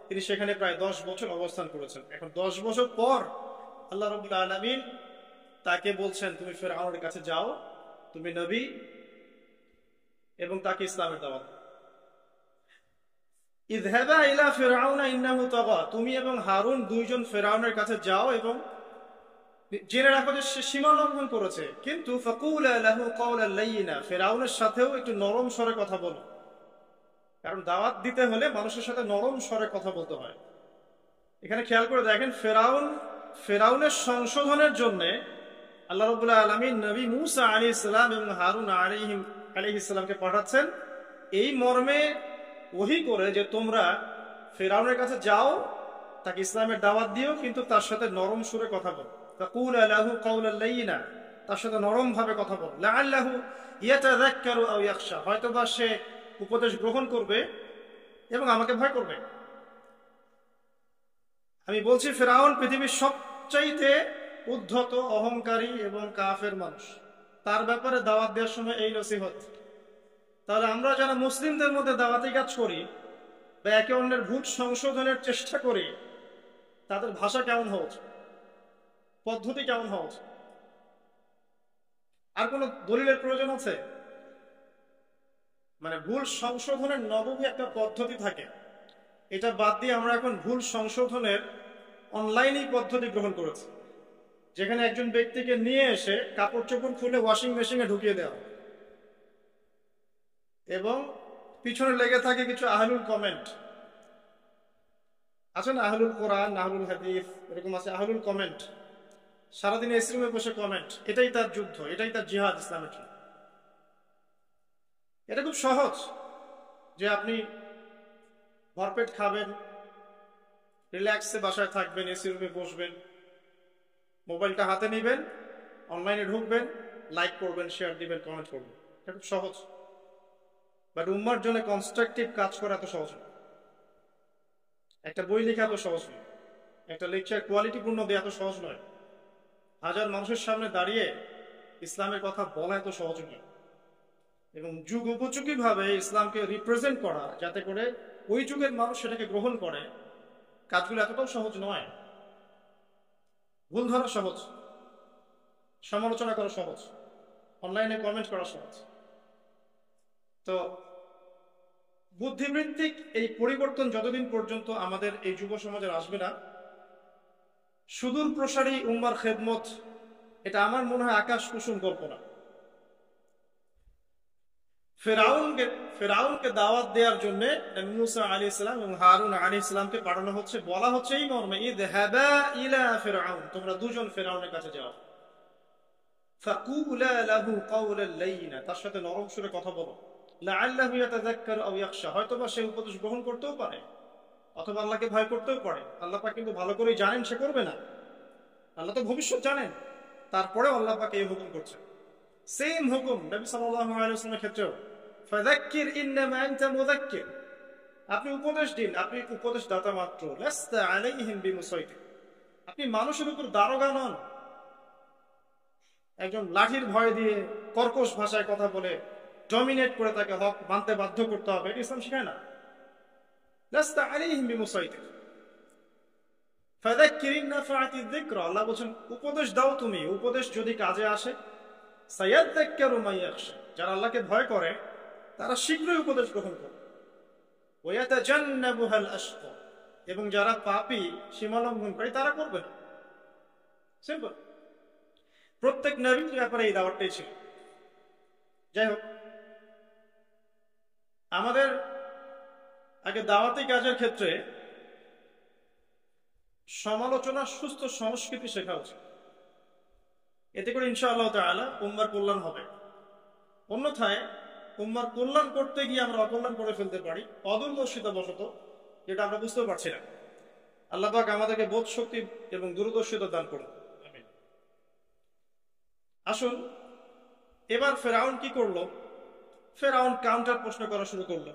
তিনি সেখানে প্রায় 10 বছর অবস্থান করেছেন। এখন 10 বছর পর আল্লাহ রাব্বুল আলামিন তাকে বলছেন, তুমি ফিরআউনের কাছে যাও, তুমি নবী, এবং তাকে ইসলামের দাওয়াত। ইযহাবা ইলা ফিরআউন ইন্নাহু তাগা, তুমি এবং হারুন দুইজন ফিরআউনের কাছে যাও এবং জেনে রাখো যে সে সীমা লঙ্ঘন করেছে, কিন্তু ফাকুলা লাহু কাওলান লাইয়িনা, ফিরআউনের সাথেও একটু নরম স্বরে কথা বলো, কারণ দাওয়াত দিতে হলে মানুষের সাথে নরম স্বরে কথা বলতে হয়। এখানে খেয়াল করে দেখেন, ফিরআউনের সংশোধনের জন্য আল্লাহ রাব্বুল আলামিন নবী মুসা আলাইহিস সালাম এবং হারুন আলাইহিস সালামকে পাঠাচ্ছেন এই মর্মে ওহী করে যে তোমরা ফিরআউনের কাছে যাও, তাকে ইসলামের দাওয়াত দিও, কিন্তু তার সাথে নরম সুরে কথা বলো। ফাকুলা লাহু কাওলান লাইয়িনা, তার সাথে নরম ভাবে কথা বলো। লাআল্লাহু ইয়াতাযাক্কারু আও ইয়াখশা, হয়তোবা সে উপদেশ গ্রহণ করবে এবং আমাকে ভয় করবে। আমি বলছি, ফিরআউন পৃথিবীর সবচাইতে উদ্ধত, অহংকারী এবং কাফের মানুষ। তার ব্যাপারে দাওয়াত দেওয়ার সময় এই নসিহত। তাহলে আমরা যারা মুসলিমদের মধ্যে দাওয়াতি কাজ করি বা একে অন্যের ভুল সংশোধনের চেষ্টা করি, তাদের ভাষা কেমন হওয়া উচিত, পদ্ধতি কেমন হওয়া উচিত? আর কোন দলিলের প্রয়োজন আছে? মানে ভুল সংশোধনের নবমী একটা পদ্ধতি থাকে, এটা বাদ দিয়ে আমরা এখন ভুল সংশোধনের অনলাইনেই পদ্ধতি গ্রহণ করেছে, যেখানে একজন ব্যক্তিকে নিয়ে এসে কাপড় চোপড় খুলে ওয়াশিং মেশিনে ঢুকিয়ে দেওয়া এবং পিছনে লেগে থাকে কিছু আহলুল কমেন্ট আছে না, আহলুল কোরআন, আহলুল হাদিস, এরকম আছে আহলুল কমেন্ট। সারাদিন এসি রুমে বসে কমেন্ট, এটাই তার যুদ্ধ, এটাই তার জিহাদ ইসলামের জন্য। এটা খুব সহজ যে আপনি ভরপেট খাবেন, রিল্যাক্সে বাসায় থাকবেন, এসি রুমে বসবেন, মোবাইলটা হাতে নেবেন, অনলাইনে ঢুকবেন, লাইক করবেন, শেয়ার দিবেন, কমেন্ট করবেন। এটা খুব সহজ। বাট উম্মার জন্য কনস্ট্রাকটিভ কাজ করা এত সহজ নয়, একটা বই লেখা এত সহজ নয়, একটা লেকচার কোয়ালিটিপূর্ণ দেওয়া এত সহজ নয়, হাজার মানুষের সামনে দাঁড়িয়ে ইসলামের কথা বলা এত সহজ নয়, এবং যুগ উপযোগী ভাবে ইসলামকে রিপ্রেজেন্ট করা যাতে করে ওই যুগের মানুষ সেটাকে গ্রহণ করে, কাজগুলো এতটাও সহজ নয়। ভুল ধরা সহজ, সমালোচনা করা সহজ, অনলাইনে কমেন্ট করা সহজ। তো বুদ্ধিবৃত্তিক এই পরিবর্তন যতদিন পর্যন্ত আমাদের এই যুব সমাজের আসবে না, সুদূর প্রসারী উম্মার খেদমত, এটা আমার মনে হয় আকাশ কুসুম কল্পনা। ফেরাউনকে দাওয়াত দেওয়ার জন্য নবী মুসা আলাইহিস সালাম এবং হারুন আলাইহিস সালামকে পাঠানো হচ্ছে, বলা হচ্ছে এই মর্মে, ইযহাবা ইলা ফিরআউন, তোমরা দুজন ফেরাউনের কাছে যাও, ফাকুলা লাহু কাওলান লাইয়িনা, তার সাথে নরম সুরে কথা বলো, লাআল্লাহু ইয়াতাযাক্কারু আও ইয়াখশা, হয়তোবা সে উপদেশ গ্রহণ করতেও পারে অথবা আল্লাহকে ভয় করতেও পারে। আল্লাহ পাক কিন্তু ভালো করেই জানেন সে করবে না, আল্লাহ তো ভবিষ্যৎ জানেন, তারপরেও আল্লাহ পাক এই হুকুম করছেন। সেম হুকুম নবী সাল্লাল্লাহু আলাইহি ওয়াসাল্লামের ক্ষেত্রেও, ফাযাক্কির ইন্নামা আনতা মুযাক্কির, আপনি উপদেশ দিন, আপনি উপদেশ দাতা মাত্র, লাস্তা আলাইহিম বিমুসাইতির, আপনি মানুষের উপর দারোগা নন, একজন লাঠির ভয় দিয়ে কর্কশ ভাষায় কথা বলে ডমিনেট করে তাকে হক মানতে বাধ্য করতে হবে, এটা ইসলাম শেখায় না। লাস্তা আলাইহিম বিমুসাইতির, ফাযাক্কির ইন নাফাআতিয যিকরা, আল্লাহ বলেন উপদেশ দাও তুমি, উপদেশ যদি কাজে আসে, সায়াযাক্কারু মান ইয়াখশা, যারা আল্লাহকে ভয় করে তারা শীঘ্রই উপদেশ গ্রহণ করে, ওয়া ইয়াতাজান্নাবুহাল আশকা, এবং যারা পাপী সীমালঙ্ঘন করে তারা করবে না। সিম্পল। প্রত্যেক নবীর ব্যাপারে এই দাওয়াতটাই ছিল। যাই হোক, আমাদের আগে দাওয়াতি কাজের ক্ষেত্রে সমালোচনার সুস্থ সংস্কৃতি শেখা উচিত, এতে করে ইনশাআল্লাহ তাআলা উম্মার কল্যাণ হবে। অন্যথায় উম্মার কল্যাণ করতে গিয়ে আমরা অকল্যাণ করে ফেলতে পারি অদূরদর্শিতাবশত, যেটা আমরা বুঝতেও পারছি না। আল্লাহ পাক আমাদেরকে বোধ শক্তি এবং দূরদর্শিতা দান করুন। আমিন। আসুন, এবার ফেরাউন কি করলো? ফেরাউন কাউন্টার প্রশ্ন করা শুরু করলো,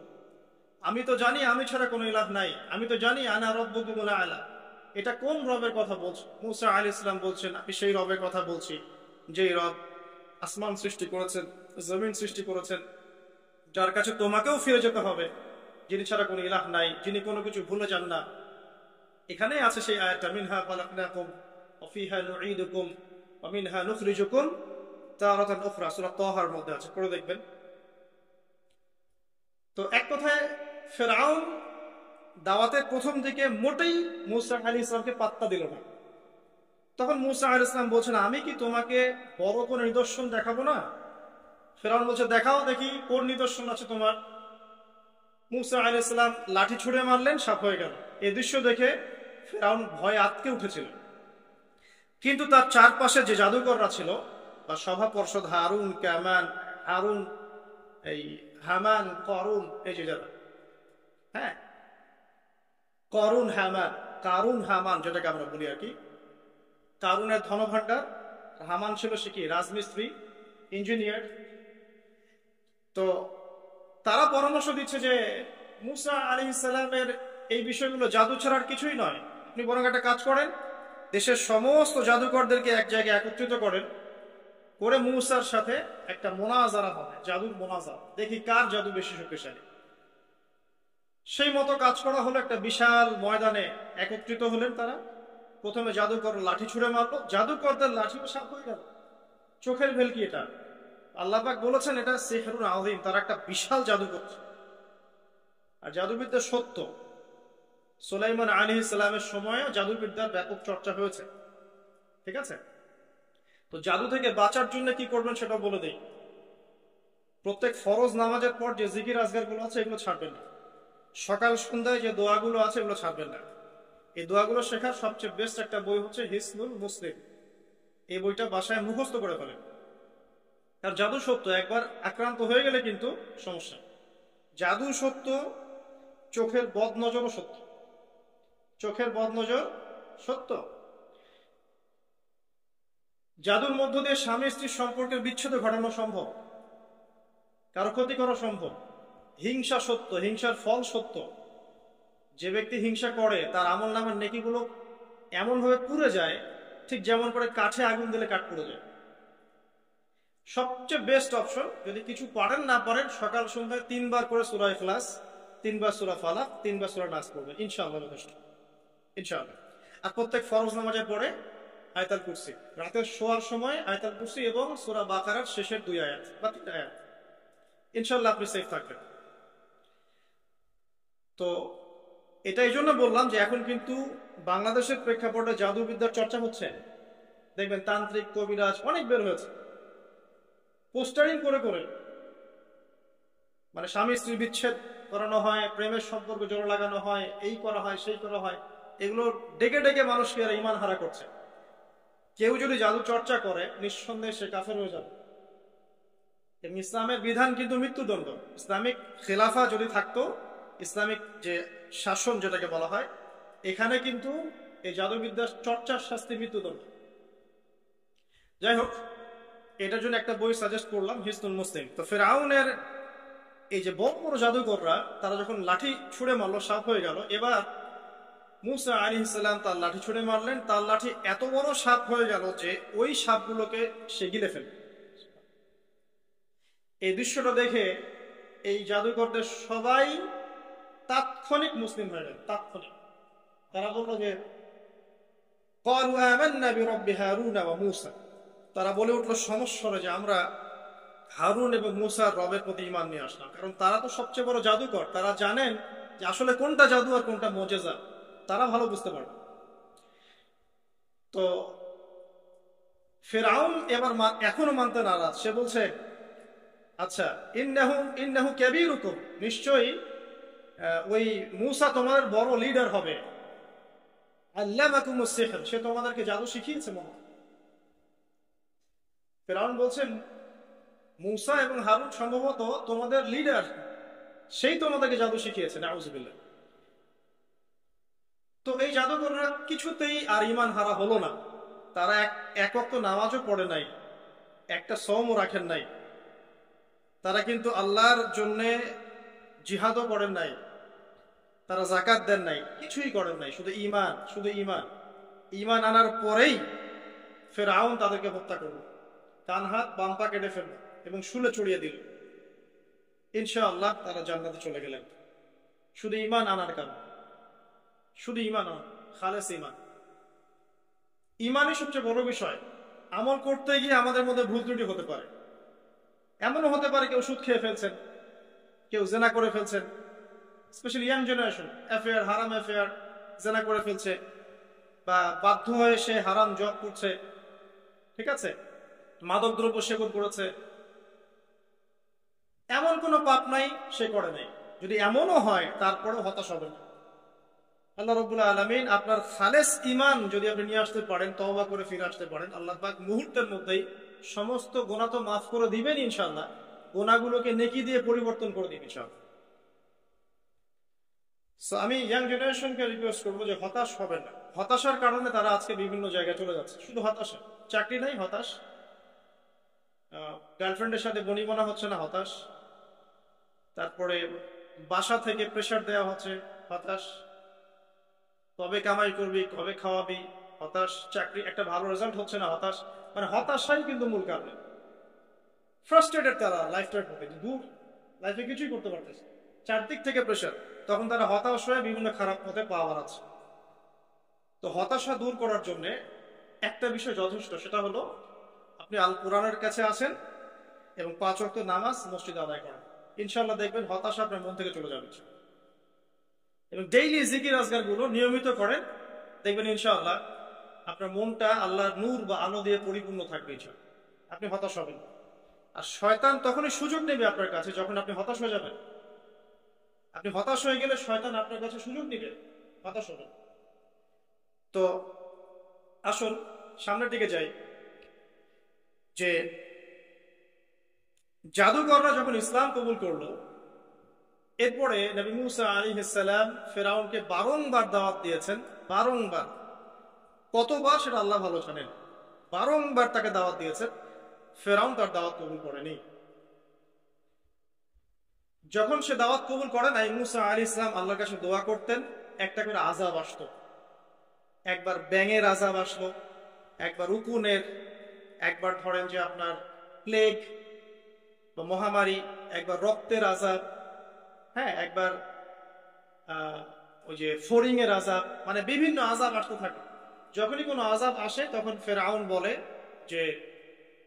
আমি তো জানি আমি ছাড়া কোনো ইলাহ নাই, আমি তো জানি আনা রাব্বুকুমুল আ'লা, এটা কোন রবের কথা বলছো? মুসা আলাইহিস সালাম বলছেন, আমি সেই রবের কথা বলছি যেই রব আসমান সৃষ্টি করেছেন, জমিন সৃষ্টি করেছেন, যার কাছে তোমাকেও ফিরে যেতে হবে, যিনি ছাড়া কোনো ইলাহ নাই, যিনি কোনো কিছু ভুলে যান না। এখানে আছে সেই আয়াতটা, মিনহা খালাকনাকুম ওয়া ফিহা নুঈদুকুম ওয়া মিনহা নুখরিজুকুম তারাতান উখরা, সূরা তাহার মধ্যে আছে, পড়ে দেখবেন। তো এক কথায় ফেরাউন দাওয়াতের প্রথম দিকে মোটেই মুসা আলাইহিস সালামকে পাত্তা দিল না। তখন মুসা আলাইহিস সালাম বলছেন, আমি কি তোমাকে বড় কোনো নিদর্শন দেখাবো না? ফেরাউন বলছে, দেখাও দেখি কোন নিদর্শন আছে তোমার। মুসা আলাইহিস সালাম লাঠি ছুঁড়ে মারলেন, সাপ হয়ে গেল। এই দৃশ্য দেখে ফেরাউন ভয়ে আঁতকে উঠেছিল। কিন্তু তার চারপাশে যে জাদুকররা ছিল বা সভা পর্ষদ, হামান, করুন, এই যে যারা, হ্যাঁ, কারুন হামান যেটাকে আমরা বলি আর কি, কারুনের ধনভাণ্ডার, হামান ছিল সে কি রাজমিস্ত্রি, ইঞ্জিনিয়ার। তো তারা পরামর্শ দিচ্ছে যে মুসা আলাইহিস সালামের এই বিষয়গুলো জাদু ছাড়ার কিছুই নয়, আপনি বরং একটা কাজ করেন, দেশের সমস্ত জাদুকরদেরকে এক জায়গায় একত্রিত করেন, করে মুসার সাথে একটা মোনাজারা হবে, জাদুর মোনাজারা, দেখি কার জাদু বেশি শক্তিশালী। সেই মতো কাজ করা হলো, একটা বিশাল ময়দানে একত্রিত হলেন তারা। প্রথমে জাদুকর লাঠি ছুঁড়ে মারলো, জাদুকরদের লাঠিও সাপ হয়ে গেল, চোখের ভেলকি। এটা আল্লাহ পাক বলেছেন এটা সিহরুন আযীম, তারা একটা বিশাল জাদু করছে। আর জাদুবিদ্যা সত্য, সুলাইমান আলাইহিস সালামের সময়ও জাদুবিদ্যার ব্যাপক চর্চা হয়েছে। ঠিক আছে, তো জাদু থেকে বাঁচার জন্য কি করবেন সেটা বলে দেই। প্রত্যেক ফরজ নামাজের পর যে জিকির আজগার গুলো আছে এগুলো ছাড়বেন না। সকাল সন্ধ্যায় যে দোয়াগুলো আছে এগুলো ছাড়বেন না। এই দোয়াগুলো শেখার সবচেয়ে বেস্ট একটা বই হচ্ছে হিসনুল মুসলিম। এই বইটা বাসায় মুখস্থ করে ফেলেন। কারণ জাদু সত্য, একবার আক্রান্ত হয়ে গেলে কিন্তু সমস্যা। জাদু সত্য, চোখের বদনজরও সত্য। চোখের বদনজর সত্য। জাদুর মধ্য দিয়ে স্বামী স্ত্রীর সম্পর্কের বিচ্ছেদ ঘটানো সম্ভব, কারো ক্ষতি করা সম্ভব। হিংসা সত্য, হিংসার ফল সত্য। যে ব্যক্তি হিংসা করে তার আমল নামের নেকিগুলো এমন ভাবে পুড়ে যায়, ঠিক যেমন করে কাঠে আগুন দিলে কাঠ পুড়ে যায়। সবচেয়ে বেস্ট অপশন, যদি কিছু পারেন না পারেন, সকাল সন্ধ্যায় 3 বার করে সূরা ইখলাস, 3 বার সূরা ফালাক, 3 বার সূরা নাস পড়বেন, ইনশাআল্লাহ যথেষ্ট, ইনশাআল্লাহ। আর প্রত্যেক ফরজ নামাজের পরে আয়াতুল কুরসি, রাতে শোয়ার সময় আয়াতুল কুরসি এবং সূরা বাকারার শেষের 2 আয়াত বা 3 আয়াত, ইনশাআল্লাহ আপনি সেফ থাকবেন। তো এটা এই জন্য বললাম যে এখন কিন্তু বাংলাদেশের প্রেক্ষাপটে জাদুবিদ্যার চর্চা হচ্ছে। দেখবেন তান্ত্রিক, কবিরাজ অনেক বের হয়েছে, পোস্টারিং করে করে, মানে স্বামী স্ত্রী বিচ্ছেদ করানো হয়, প্রেমের সম্পর্ক জোর লাগানো হয়, এই করা হয়, সেই করা হয়। এগুলো ডেকে ডেকে মানুষকে এরা ইমান হারা করছে। কেউ যদি জাদু চর্চা করে নিঃসন্দেহে সে কাফের হয়ে যাবে। এবং ইসলামের বিধান কিন্তু মৃত্যুদণ্ড। ইসলামিক খেলাফা যদি থাকতো, ইসলামিক যে শাসন যেটাকে বলা হয়, এখানে কিন্তু এই জাদুবিদ্যার চর্চার শাস্তি মৃত্যুদণ্ড। যাই হোক, এটার জন্য একটা বই সাজেস্ট করলাম, হিসনুল মুসলিম। তো ফিরআউনের এই যে বড় বড় জাদুকররা, তারা যখন লাঠি ছুঁড়ে মারলো, সাপ হয়ে গেল। এবার মুসা আলাইহিস সালাম তার লাঠি ছুঁড়ে মারলেন, তার লাঠি এত বড় সাপ হয়ে গেল যে ওই সাপগুলোকে সে গিলে ফেলল। এই দৃশ্যটা দেখে এই জাদুকরদের সবাই তাৎক্ষণিক মুসলিম হয়ে গেল, তাৎক্ষণিক। তারা বলল যে ক্বালু আমান্না বিরাব্বি হারুন ওয়া মূসা, তারা বলে উঠলো সমস্বরে যে আমরা হারুন এবং মূসার রবের প্রতি ঈমান নিয়ে আসলাম। কারণ তারা তো সবচেয়ে বড় জাদুকর, তারা জানেন যে আসলে কোনটা জাদু আর কোনটা মুজিজা, তারা ভালো বুঝতে পারবে। তো ফিরআউন এবার এখনো মানতে নারাজ। সে বলছে, আচ্ছা, ইন্নাহু কাবীরুকুম, নিশ্চয়ই ওই মূসা তোমাদের বড় লিডার হবে। আল্লামাকুমুস সিহর, সে তোমাদেরকে জাদু শিখিয়েছে মনে হয়। ফিরআউন বলছে মূসা এবং হারুন সম্ভবত তোমাদের লিডার, সেই তোমাদেরকে জাদু শিখিয়েছে। নাউযুবিল্লাহ। তো এই জাদুকররা কিছুতেই আর ঈমান হারা হলো না। তারা এক ওয়াক্ত নামাজও পড়ে নাই, একটা সওমও রাখেন নাই। তারা কিন্তু আল্লাহর জন্য জিহাদও করেন নাই, তারা যাকাত দেন নাই, কিছুই করেন নাই, শুধু ঈমান, শুধু ঈমান। ঈমান আনার পরেই ফিরআউন তাদেরকে হত্যা করল, ডান হাত বাম পা কেটে ফেলল এবং শুলে চড়িয়ে দিল। ইনশাআল্লাহ তারা জান্নাতে চলে গেলেন, শুধু ঈমান আনার কারণে। শুধু ঈমান আনা, খালেস ঈমান। ঈমানই সবচেয়ে বড় বিষয়। আমল করতে গিয়ে আমাদের মধ্যে ভুল ত্রুটি হতে পারে। এমনও হতে পারে কেউ সুদ খেয়ে ফেলছেন, কেউ জেনা করে ফেলছেন, স্পেশালি ইয়াং জেনারেশন, অ্যাফেয়ার, হারাম অ্যাফেয়ার, জেনা করে ফেলছে, বা বাধ্য হয়ে সে হারাম জব করছে, ঠিক আছে, মাদক দ্রব্য সেবন করেছে। এমন কোনো পাপ নাই সে করে নাই। যদি এমনও হয় তারপরেও হতাশ হবে না। আল্লাহ রাব্বুল আলামিন আপনার খালেস ঈমান যদি আপনি নিয়ে আসতে পারেন, তওবা করে ফিরে আসতে পারেন, আল্লাহ পাক মুহূর্তের মধ্যেই সমস্ত গুনাহ তো মাফ করে দিবেন ইনশাআল্লাহ, গুনাহগুলোকে নেকি দিয়ে পরিবর্তন করে দিবেন ইনশাআল্লাহ। সো আমি ইয়াং জেনারেশনকে রিকোয়েস্ট করবো যে হতাশ হবেন না। হতাশার কারণে তারা আজকে বিভিন্ন জায়গায় চলে যাচ্ছে, শুধু হতাশা। চাকরি নাই, হতাশ। গার্লফ্রেন্ডের সাথে বনিবনা হচ্ছে না, হতাশ। তারপরে বাসা থেকে প্রেশার দেওয়া হচ্ছে, হতাশ। কবে কামাই করবি, কবে খাওয়াবি, হতাশ। চাকরি একটা ভালো রেজাল্ট হচ্ছে না, হতাশ। মানে হতাশাই কিন্তু মূল কারণ। ফ্রাস্ট্রেটেড তারা লাইফটার প্রতি, দূর, লাইফে কিছুই করতে পারতেছে, চারদিক থেকে প্রেশার। তখন তারা হতাশ হয়ে বিভিন্ন খারাপ পথে পা বাড়াচ্ছে। তো হতাশা দূর করার জন্য একটা বিষয় যথেষ্ট, সেটা হলো আপনি আল কোরআনের কাছে আসেন এবং 5 ওয়াক্ত নামাজ মসজিদে আদায় করেন। ইনশাআল্লাহ দেখবেন হতাশা আপনার মন থেকে চলে যাবে। এবং ডেইলি জিকির আজকার গুলো নিয়মিত করেন, দেখবেন ইনশাআল্লাহ আপনার মনটা আল্লাহর নূর বা আলো দিয়ে পরিপূর্ণ থাকবে ইনশাআল্লাহ। আপনি হতাশ হবেন না। আর শয়তান তখনই সুযোগ নেবে আপনার কাছে যখন আপনি হতাশ হয়ে যাবেন। আপনি হতাশ হয়ে গেলে শয়তান আপনার কাছে সুযোগ নেবে, হতাশ হবেন। তো আসুন সামনের দিকে যাই, যে জাদুকররা যখন ইসলাম কবুল করলো, এরপরে নবী মুসা আলাইহিস সালাম ফেরাউনকে বারংবার দাওয়াত দিয়েছেন, বারংবার। কতবার সেটা আল্লাহ ভালো জানেন। বারংবার তাকে দাওয়াত দিয়েছেন, ফেরাউন তার দাওয়াত কবুল করেনি। যখন সে দাওয়াত কবুল করে নাই, মুসা আলাইহিস সালাম আল্লাহর কাছে দোয়া করতেন, একটা করে আযাব আসতো। একবার ব্যাঙের আযাব আসলো, একবার উকুনের, একবার ধরেন যে আপনার প্লেগ বা মহামারী, একবার রক্তের আযাব, হ্যাঁ, একবার ওই যে ফড়িং এর আযাব, মানে বিভিন্ন আযাব আসতে থাকে। যখনই কোনো আযাব আসে তখন ফেরাউন বলে যে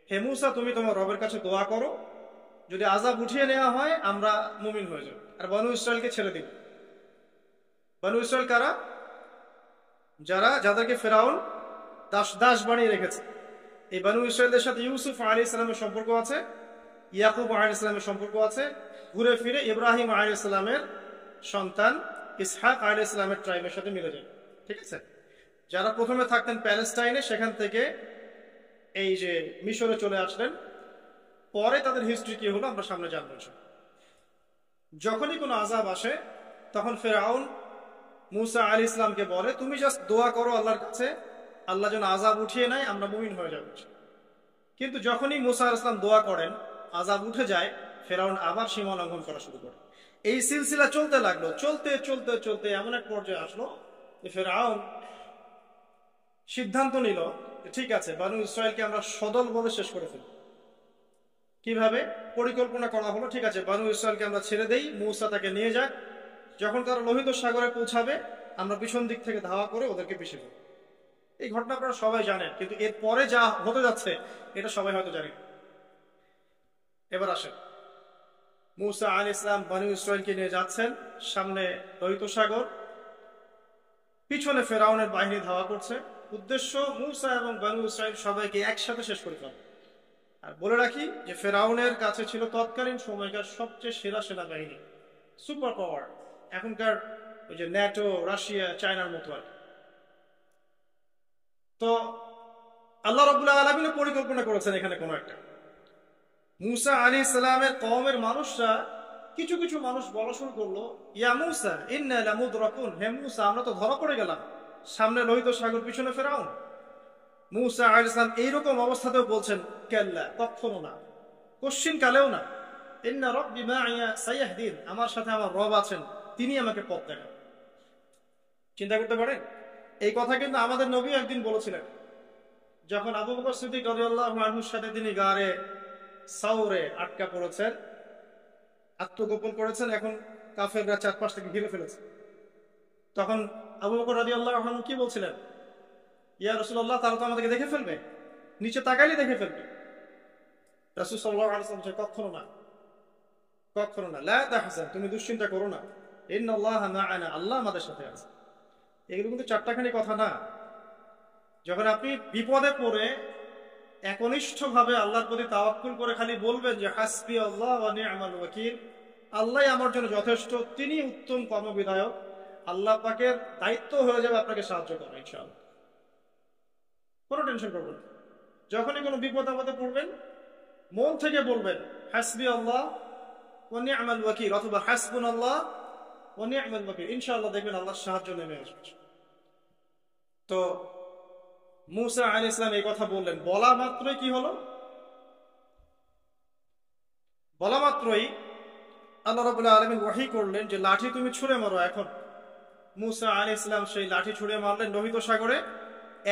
হে মূসা, তুমি তোমার রবের কাছে দোয়া করো, যদি আযাব উঠিয়ে নেওয়া হয় আমরা মুমিন হয়ে যাব আর বনু ইসরায়েলকে ছেড়ে দিব। বনু ইসরায়েল কারা? যাদেরকে ফেরাউন দাস বানিয়ে রেখেছে। এই বনু ইসরায়েলদের সাথে ইউসুফ আলাইহিস সালামের সম্পর্ক আছে, ইয়াকুব আলাইহিস সালামের সম্পর্ক আছে, ঘুরে ফিরে ইব্রাহিম আলাইহিস সালামের সন্তান ইসহাক আলাইহিস সালামের ট্রাইবের সাথে মিলে যায়। ঠিক আছে? যারা প্রথমে থাকতেন প্যালেস্টাইনে, সেখান থেকে এই যে মিশরে চলে আসলেন, পরে তাদের হিস্ট্রি কি হলো আমরা সামনে জানবো। যখনই কোনো আযাব আসে তখন ফেরাউন মুসা আলাইহিস সালামকে বলে তুমি জাস্ট দোয়া করো আল্লাহর কাছে, আল্লাহ যেন আযাব উঠিয়ে নেয়, আমরা মুমিন হয়ে যাব। কিন্তু যখনই মুসা আলাইহিস সালাম দোয়া করেন, আযাব উঠে যায়, ফেরাউন আবার সীমা লঙ্ঘন করা শুরু করে। এই সিলসিলা চলতে লাগলো, চলতে চলতে চলতে এমন এক পর্যায়ে আসলো যে ফেরাউন সিদ্ধান্ত নিল ঠিক আছে, বনু ইসরায়েলকে আমরা সদল বলে শেষ করে ফেলব। কিভাবে? পরিকল্পনা করা হলো, ঠিক আছে বনু ইসরায়েলকে আমরা ছেড়ে দেই, মূসা তাকে নিয়ে যাক, যখন তারা লোহিত সাগরে পৌঁছাবে আমরা পিছন দিক থেকে ধাওয়া করে ওদেরকে পিছিয়ে ফেলব। এই ঘটনা আপনারা সবাই জানেন, কিন্তু এর পরে যা হতে যাচ্ছে এটা সবাই হয়তো জানেন। এবার আসেন, মূসা আলাইহিস সালাম বনু ইসরায়েলকে নিয়ে যাচ্ছেন, সামনে লোহিত সাগর, পিছনে ফেরাউনের বাহিনী ধাওয়া করছে। উদ্দেশ্য মূসা এবং বনু ইসরায়েল সবাইকে একসাথে শেষ করে ফেলা। আর বলে রাখি যে ফেরাউনের কাছে ছিল তৎকালীন সময়কার সবচেয়ে সেরা সেনাবাহিনী, সুপার পাওয়ার, এখনকার ওই যে ন্যাটো, রাশিয়া, চায়নার মতো আর। তো আল্লাহ রাব্বুল আলামিন পরিকল্পনা করেছেন এখানে কোনো একটা। মূসা আলাইহিস সালামের কওমের মানুষরা, কিছু কিছু মানুষ বলা শুরু করলো, ইয়া মূসা ইন্না লামুদরাকুন, হে মূসা আমরা তো ধরা পড়ে গেলাম, সামনে লোহিত সাগর, পিছনে ফেরাউন। মূসা আলাইহিস সালাম এইরকম অবস্থাতেও বলছেন কাল্লা, কখনো না, কোশ্চিন কালেও না, ইন্না রাব্বি মাইয়া সায়াহদিন, আমার সাথে আমার রব আছেন, তিনি আমাকে পথ দেখান। চিন্তা করতে পারেন, এই কথা কিন্তু আমাদের নবী একদিন বলেছিলেন, যখন আবু বকর সিদ্দিক রাদিয়াল্লাহু আনহুর সাথে তিনি গারে সাউরে আটকা পড়েছেন, আত্মগোপন করেছেন, এখন কাফেররা চারপাশ থেকে ঘিরে ফেলেছে। তখন আবু বকর রাদিয়াল্লাহু আনহু কি বলছিলেন? ইয়া রাসূলুল্লাহ, তারা তো আমাদেরকে দেখে ফেলবে, নিচে তাকাইলে দেখে ফেলবে। রাসূল সাল্লাল্লাহু আলাইহি ওয়াসাল্লাম বলেন কখনো না, কখনো না, লা তাহজান, তুমি দুশ্চিন্তা করো না, ইন্নাল্লাহা মা'ানা, আল্লাহ আমাদের সাথে আছে। এগুলো কিন্তু চারটাখানি কথা না। যখন আপনি বিপদে পড়ে একনিষ্ঠভাবে আল্লাহর প্রতি তাওয়াক্কুল করে খালি বলবেন যে হাসবি আল্লাহ ওয়া নি'মাল ওয়াকিল, আল্লাহ আমার জন্য যথেষ্ট, তিনি উত্তম কর্মবিধায়ক, আল্লাহ পাকের দায়িত্ব হয়ে যাবে আপনাকে সাহায্য করা ইনশাআল্লাহ। কোনো টেনশন করবেন না। যখনই কোনো বিপদ আপদে পড়বেন মন থেকে বলবেন হাসবি আল্লাহ ওয়া নি'মাল ওয়াকিল অথবা হাসবুনাল্লাহ ওয়া নি'মাল ওয়াকিল, ইনশাআল্লাহ দেখবেন আল্লাহর সাহায্য নেমে আসবে। তো মূসা আলাইহিস সালাম এই কথা বললেন, বলা মাত্রই কি হলো? বলা মাত্রই আল্লাহ রাব্বুল আলামিন ওহী করলেন যে লাঠি তুমি ছুঁড়ে মারো। এখন মূসা আলাইহিস সালাম সেই লাঠি ছুঁড়ে মারলেন লোহিত সাগরে।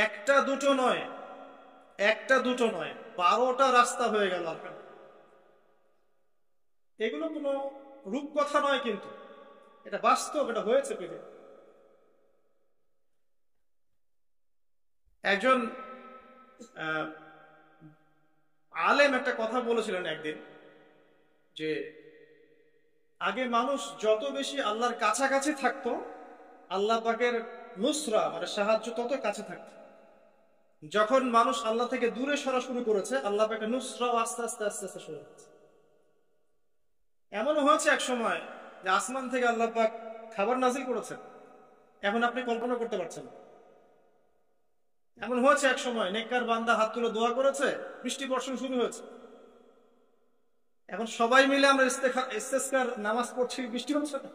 একটা দুটো নয়, একটা দুটো নয়, 12টা রাস্তা হয়ে গেল। এগুলো কোনো রূপকথা নয়, কিন্তু এটা বাস্তব, এটা হয়েছে পৃথিবী। একজন আলেম একটা কথা বলেছিলেন একদিন, যে আগে মানুষ যত বেশি আল্লাহর কাছাকাছি থাকতো আল্লাহ পাকের নুসরা মানে সাহায্য তত কাছে থাকত। যখন মানুষ আল্লাহ থেকে দূরে সরা শুরু করেছে, আল্লাহ পাকের নুসরাও আস্তে আস্তে আস্তে আস্তে শুরু হচ্ছে। এমনও হয়েছে এক সময় যে আসমান থেকে আল্লাহ পাক খাবার নাজিল করেছেন, এখন আপনি কল্পনা করতে পারছেন না। এমন হয়েছে এক সময় নেককার বান্দা হাত তুলে দোয়া করেছে, বৃষ্টি বর্ষণ শুরু হয়েছে। এখন সবাই মিলে আমরা ইস্তেসকার নামাজ পড়ছি, বৃষ্টি হচ্ছে না।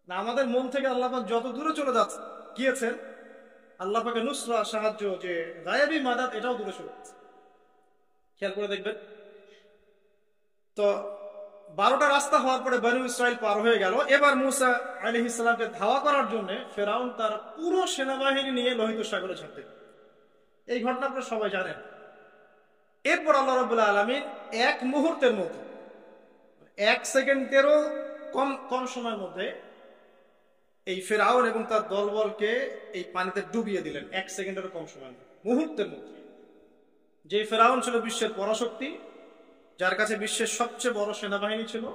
না, আমাদের মন থেকে আল্লাহ পাক যত দূরে চলে যাচ্ছে গিয়েছেন, আল্লাহ পাকের নুসরা সাহায্য যে গায়েবী মাদাত, এটাও দূরে চলে যাচ্ছে। খেয়াল করে দেখবেন তো। 12টা রাস্তা হওয়ার পরে বনু ইসরাইল পার হয়ে গেল। এবার মুসা আলাইহিস সালামকে ধাওয়া করার জন্য ফেরাউন তার পুরো সেনাবাহিনী নিয়ে লোহিত সাগরে ঝাঁপ। এই ঘটনা আপনারা সবাই জানেন। এরপর আল্লাহ রাব্বুল আলামিন এক মুহূর্তের মধ্যে, 1 সেকেন্ডেরও কম সময়ের মধ্যে এই ফেরাউন এবং তার দলবলকে এই পানিতে ডুবিয়ে দিলেন। 1 সেকেন্ডেরও কম সময়ের মধ্যে, মুহূর্তের মধ্যে। যে ফেরাউন ছিল বিশ্বের পরাশক্তি, যার কাছে বিশ্বের সবচেয়ে বড় সেনাবাহিনী ছিল,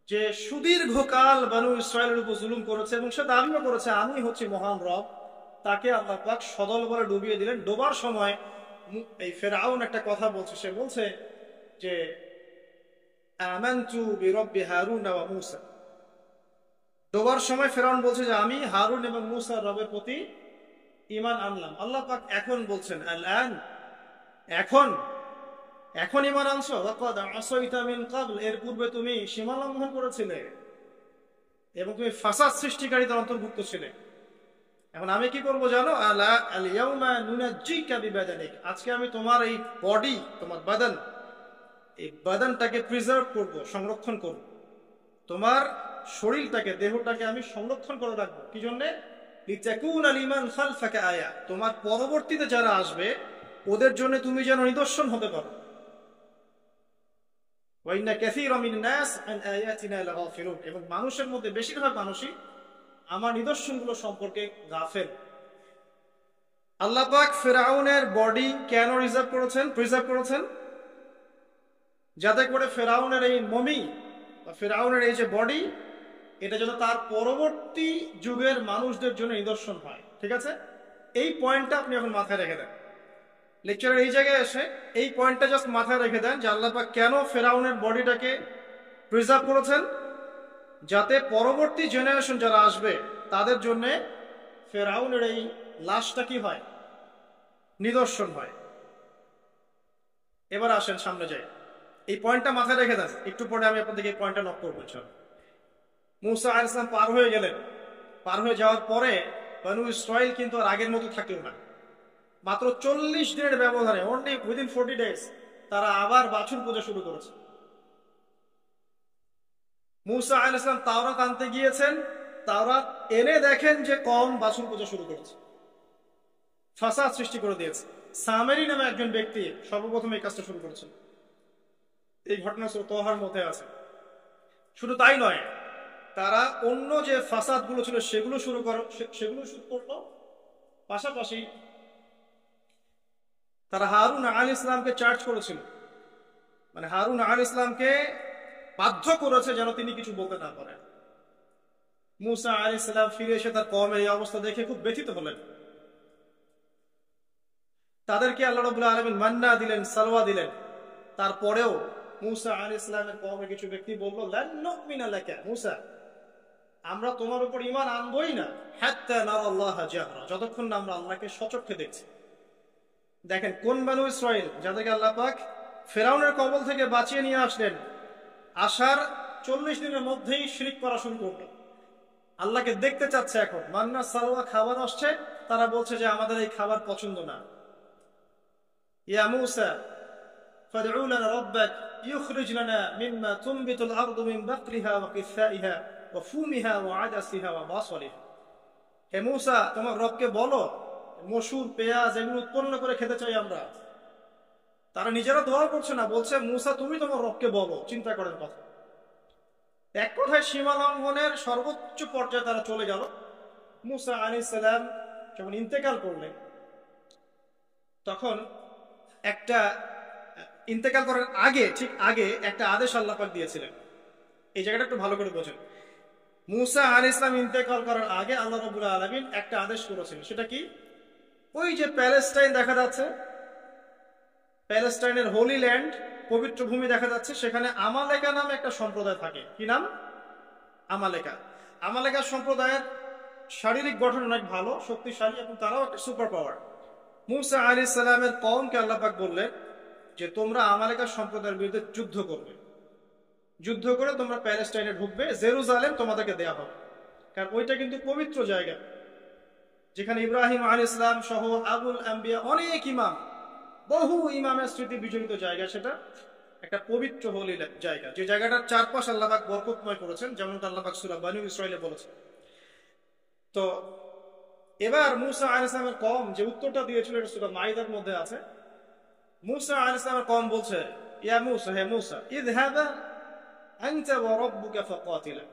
যে সুদীর্ঘকাল বনু ইসরায়েলের উপর জুলুম করেছে এবং সে দাবিও করেছে আমি হচ্ছি মহান রব, তাকে আল্লাহ পাক সদল বলে ডুবিয়ে দিলেন। ডোবার সময় এই ফেরাউন একটা কথা বলছে, সে বলছে যে আমানতু বিরব্বি হারুন ওয়া মূসা। ডোবার সময় ফেরাউন বলছে যে আমি হারুন এবং মূসার রবের প্রতি ঈমান আনলাম। আল্লাহ পাক এখন বলছেন আল-আন, এখন ঈমান আনছো, ওয়াকাদ আসাইতা মিন ক্বাবল, এর পূর্বে তুমি সীমা লঙ্ঘন করেছিলে এবং তুমি ফাসাদ সৃষ্টিকারীদের অন্তর্ভুক্ত ছিলে। এখন আমি কি করব জানো? আলা আল ইয়াউমা নুনাজ্জিকা বিবাদানিক, আজকে আমি তোমার এই বডি, তোমার বাদান, এই বাদানটাকে প্রিজার্ভ করব, সংরক্ষণ করব। তোমার শরীরটাকে, দেহটাকে আমি সংরক্ষণ করে রাখবো। কি জন্য? লিতাকুনা লিমান খালফাকা আয়া, তোমার পরবর্তীতে যারা আসবে ওদের জন্য তুমি যেন নিদর্শন হতে পারো। ওয়া ইন্না কাসীরা মিনান নাস আন আয়াতিনা লাগাফিলুন, এবং মানুষের মধ্যে বেশিরভাগ মানুষই আমার নিদর্শনগুলো সম্পর্কে গাফেল। আল্লাহ পাক ফেরাউনের বডি কেন প্রিজার্ভ করেছেন? যাতে করে ফেরাউনের এই মমি বা ফেরাউনের এই যে বডি, এটা যেন তার পরবর্তী যুগের মানুষদের জন্য নিদর্শন হয়। ঠিক আছে, এই পয়েন্টটা আপনি এখন মাথায় রেখে দেন। লেকচারের এই জায়গায় এসে এই পয়েন্টটা জাস্ট মাথায় রেখে দেন যে আল্লাহ পাক কেন ফেরাউনের বডিটাকে প্রিজার্ভ করেছেন, যাতে পরবর্তী জেনারেশন যারা আসবে তাদের জন্য ফেরাউনের এই লাশটা কি হয়? নিদর্শন হয়। এবার আসেন সামনে যাই, এই পয়েন্টটা মাথায় রেখে দেন। একটু পরে আমি আপনাদেরকে এই পয়েন্টটা নক করবো। মুসা আলাইহিস সালাম পার হয়ে গেলেন। পার হয়ে যাওয়ার পরে বনু ইসরাইল কিন্তু আর আগের মতো থাকলো না। মাত্র 40 দিনের ব্যবধানে, অনলি উইদিন 40 ডেজ, তারা আবার বাছুর পূজা শুরু করেছে। মুসা আলাইহিস সালাম তাওরাত আনতে গিয়েছেন, তাওরাত এনে দেখেন যে কওম বাছুর পূজা শুরু করেছে, ফাসাদ সৃষ্টি করে দিয়েছে। সামেরি নামে একজন ব্যক্তি সর্বপ্রথম এই কাজটা শুরু করেছেন। এই ঘটনা সূরা তোহার মধ্যে আছে। শুধু তাই নয়, তারা অন্য যে ফাসাদ গুলো ছিল সেগুলো শুরু করলো। পাশাপাশি তারা হারুন আলাইহিস সালামকে চার্জ করেছিল, মানে হারুন আলাইহিস সালামকে বাধ্য করেছে যেন তিনি কিছু বলতে না পারেন। মুসা আলাইহিস সালাম ফিরে এসে তার কওমের এই অবস্থা দেখে খুব ব্যথিত হলেন। তাদেরকে আল্লাহ রাব্বুল আলামিন মান্না দিলেন, সালওয়া দিলেন। তারপরেও মুসা আলাইহিস সালামের কওমের কিছু ব্যক্তি বলল, লান নুমিনা লাকা মুসা, আমরা তোমার উপর ঈমান আনবই না, হাত্তা নারাল্লাহ জাহরা, যতক্ষণ না আমরা আল্লাহকে সচক্ষে দেখছি। দেখেন কোন বনু ইসরাইল, যাদেরকে আল্লাহ পাক ফেরাউনের কবল থেকে বাঁচিয়ে নিয়ে আসলেন, আসার 40 দিনের মধ্যেই শিরক করা শুরু করলো। আল্লাহকে দেখতে চাচ্ছে। এখন মান্না সালওয়া খাবার আসছে, তারা বলছে যে আমাদের এই খাবার পছন্দ না। ইয়া মুসা ফাদউ লানা রাব্বাক ইখরিজ লানা মিম্মা তুনবিতুল আরদু মিন বাকলিহা ওয়া কিসাইহা ওয়া ফুমিহা ওয়া আদাসিহা ওয়া বাসলিহা, হে মুসা তোমার রবকে বলো মসুর, পেঁয়াজ এগুলো উৎপন্ন করে খেতে চাই আমরা। তারা নিজেরা দোয়া করছে না, বলছে মুসা তুমি তোমার রবকে বলো। চিন্তা করেন কথা। এক কথায় সীমা লঙ্ঘনের সর্বোচ্চ পর্যায়ে তারা চলে গেল। মুসা আলাইহিস সালাম যখন ইন্তেকাল করলেন, তখন ইন্তেকাল করার আগে, ঠিক আগে একটা আদেশ আল্লাহ পাক দিয়েছিলেন। এই জায়গাটা একটু ভালো করে বোঝেন। মুসা আলাইহিস সালাম ইন্তেকাল করার আগে আল্লাহ রাব্বুল আলামিন একটা আদেশ করেছিলেন। সেটা কি? ওই যে প্যালেস্টাইন দেখা যাচ্ছে, প্যালেস্টাইনের হোলি ল্যান্ড, পবিত্র ভূমি দেখা যাচ্ছে, সেখানে আমালেকা নামে একটা সম্প্রদায় থাকে। কি নাম? আমালেকা। আমালেকা সম্প্রদায়ের শারীরিক গঠন অনেক ভালো, শক্তিশালী, এবং তারাও একটা সুপার পাওয়ার। মুসা আলাইহিস সালামের কওমকে আল্লাহ পাক বললেন যে তোমরা আমালেকা সম্প্রদায়ের বিরুদ্ধে যুদ্ধ করবে, যুদ্ধ করে তোমরা প্যালেস্টাইনে ঢুকবে, জেরুজালেম তোমাদেরকে দেয়া হবে। কারণ ওইটা কিন্তু পবিত্র জায়গা, যেখানে ইব্রাহিম আলাইহিস সালাম সহ আবুল আম্বিয়া অনেক ইমাম, বহু ইমামের স্মৃতি বিজড়িত জায়গা। সেটা একটা পবিত্র হোলি জায়গা, যে জায়গাটার চারপাশ আল্লাহ পাক বরকতময় করেছেন, যেমনটা আল্লাহ পাক সূরা বনী ইসরাঈলে বলেছেন। তো এবার মুসা আলাইহিস সালামের কওম যে উত্তরটা দিয়েছিল, এটা সূরা মাইদার মধ্যে আছে। মুসা আলাইহিস সালামের কওম বলছে, ইয়া মুসা, হে মুসা, ইযহাবা আনতা ওয়া রাব্বুকা ফাকাতিলা,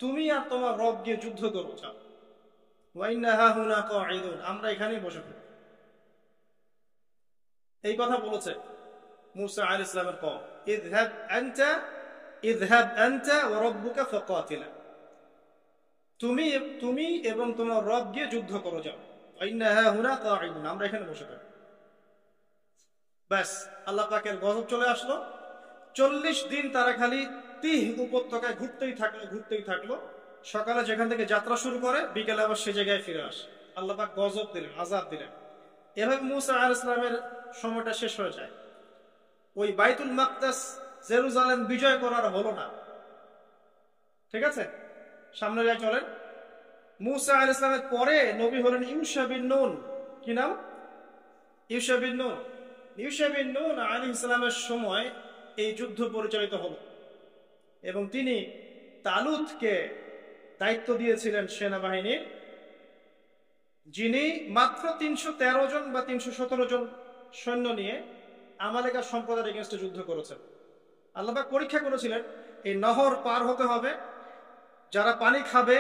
তুমি আর তোমার রব গিয়ে যুদ্ধ করো, যাও। ওয়া ইন্না হাহুনা কাঈদুন, আমরা এখানেই বসে থাকব। এই কথা বলেছে মুসা আলাইহিস সালামের কওম, ইযহাব আনতা ওয়া রাব্বুকা ফাকাতিলা, তুমি এবং তোমার রব গিয়ে যুদ্ধ করো, যাও। ওয়া ইন্না হাহুনা কাঈদুন, আমরা এখানে বসে থাকব। ব্যাস, আল্লাহ পাকের গজব চলে আসলো। 40 দিন তারা খালি তিহ উপত্যকায় ঘুরতেই থাকলো। সকালে যেখান থেকে যাত্রা শুরু করে, বিকেলে আবার সে জায়গায় ফিরে আসে। আল্লাহ পাক গজব দিলেন, আযাব দিলেন। এভাবে মুসা আলাইহিস সালামের সময়টা শেষ হয়ে যায়। ওই বাইতুল মাকদাস, জেরুজালেম বিজয় করার হলো না। ঠিক আছে, সামনে যায় চলেন। মুসা আলাইহিস সালামের পরে নবী হলেন ইউশা বিন নুন। কি নাম? ইউশা বিন নুন। ইউশা বিন নুন আলাইহিস সালামের সময় এই যুদ্ধ পরিচালিত হলো, এবং তিনি তালুতকে দায়িত্ব দিয়েছিলেন সেনাবাহিনীর, যিনি মাত্র 313 জন বা 317 জন সৈন্য নিয়ে আমালেকা সম্প্রদায়ের এগেইনস্টে যুদ্ধ করেছেন। আল্লাহ পাক পরীক্ষা করেছিলেন, এই নহর পার হতে হবে, যারা পানি খাবে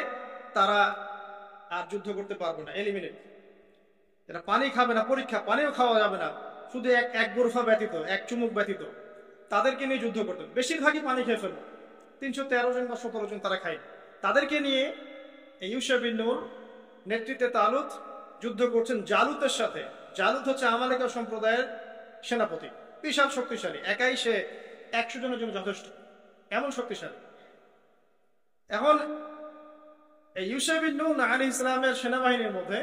তারা আর যুদ্ধ করতে পারবে না, এলিমিনেট। যারা পানি খাবে না, পরীক্ষা, পানিও খাওয়া যাবে না, শুধু এক গোরফা ব্যতীত, এক চুমুক ব্যতীত, তাদেরকে নিয়ে যুদ্ধ করতেন। বেশিরভাগই পানি খেয়ে ফেলবে। 313 জন বা 17 জন তারা খায়। তাদেরকে নিয়ে ইউশা বিন নুন নেতৃত্বে তালুত যুদ্ধ করছেন জালুতের সাথে। জালুত হচ্ছে আমালেকা সম্প্রদায়ের সেনাপতি, বিশাল শক্তিশালী, একাই সে 100 জনের জন্য যথেষ্ট, এমন শক্তিশালী। এখন এই ইউশা বিন নুন আলাইহিস সালামের সেনাবাহিনীর মধ্যে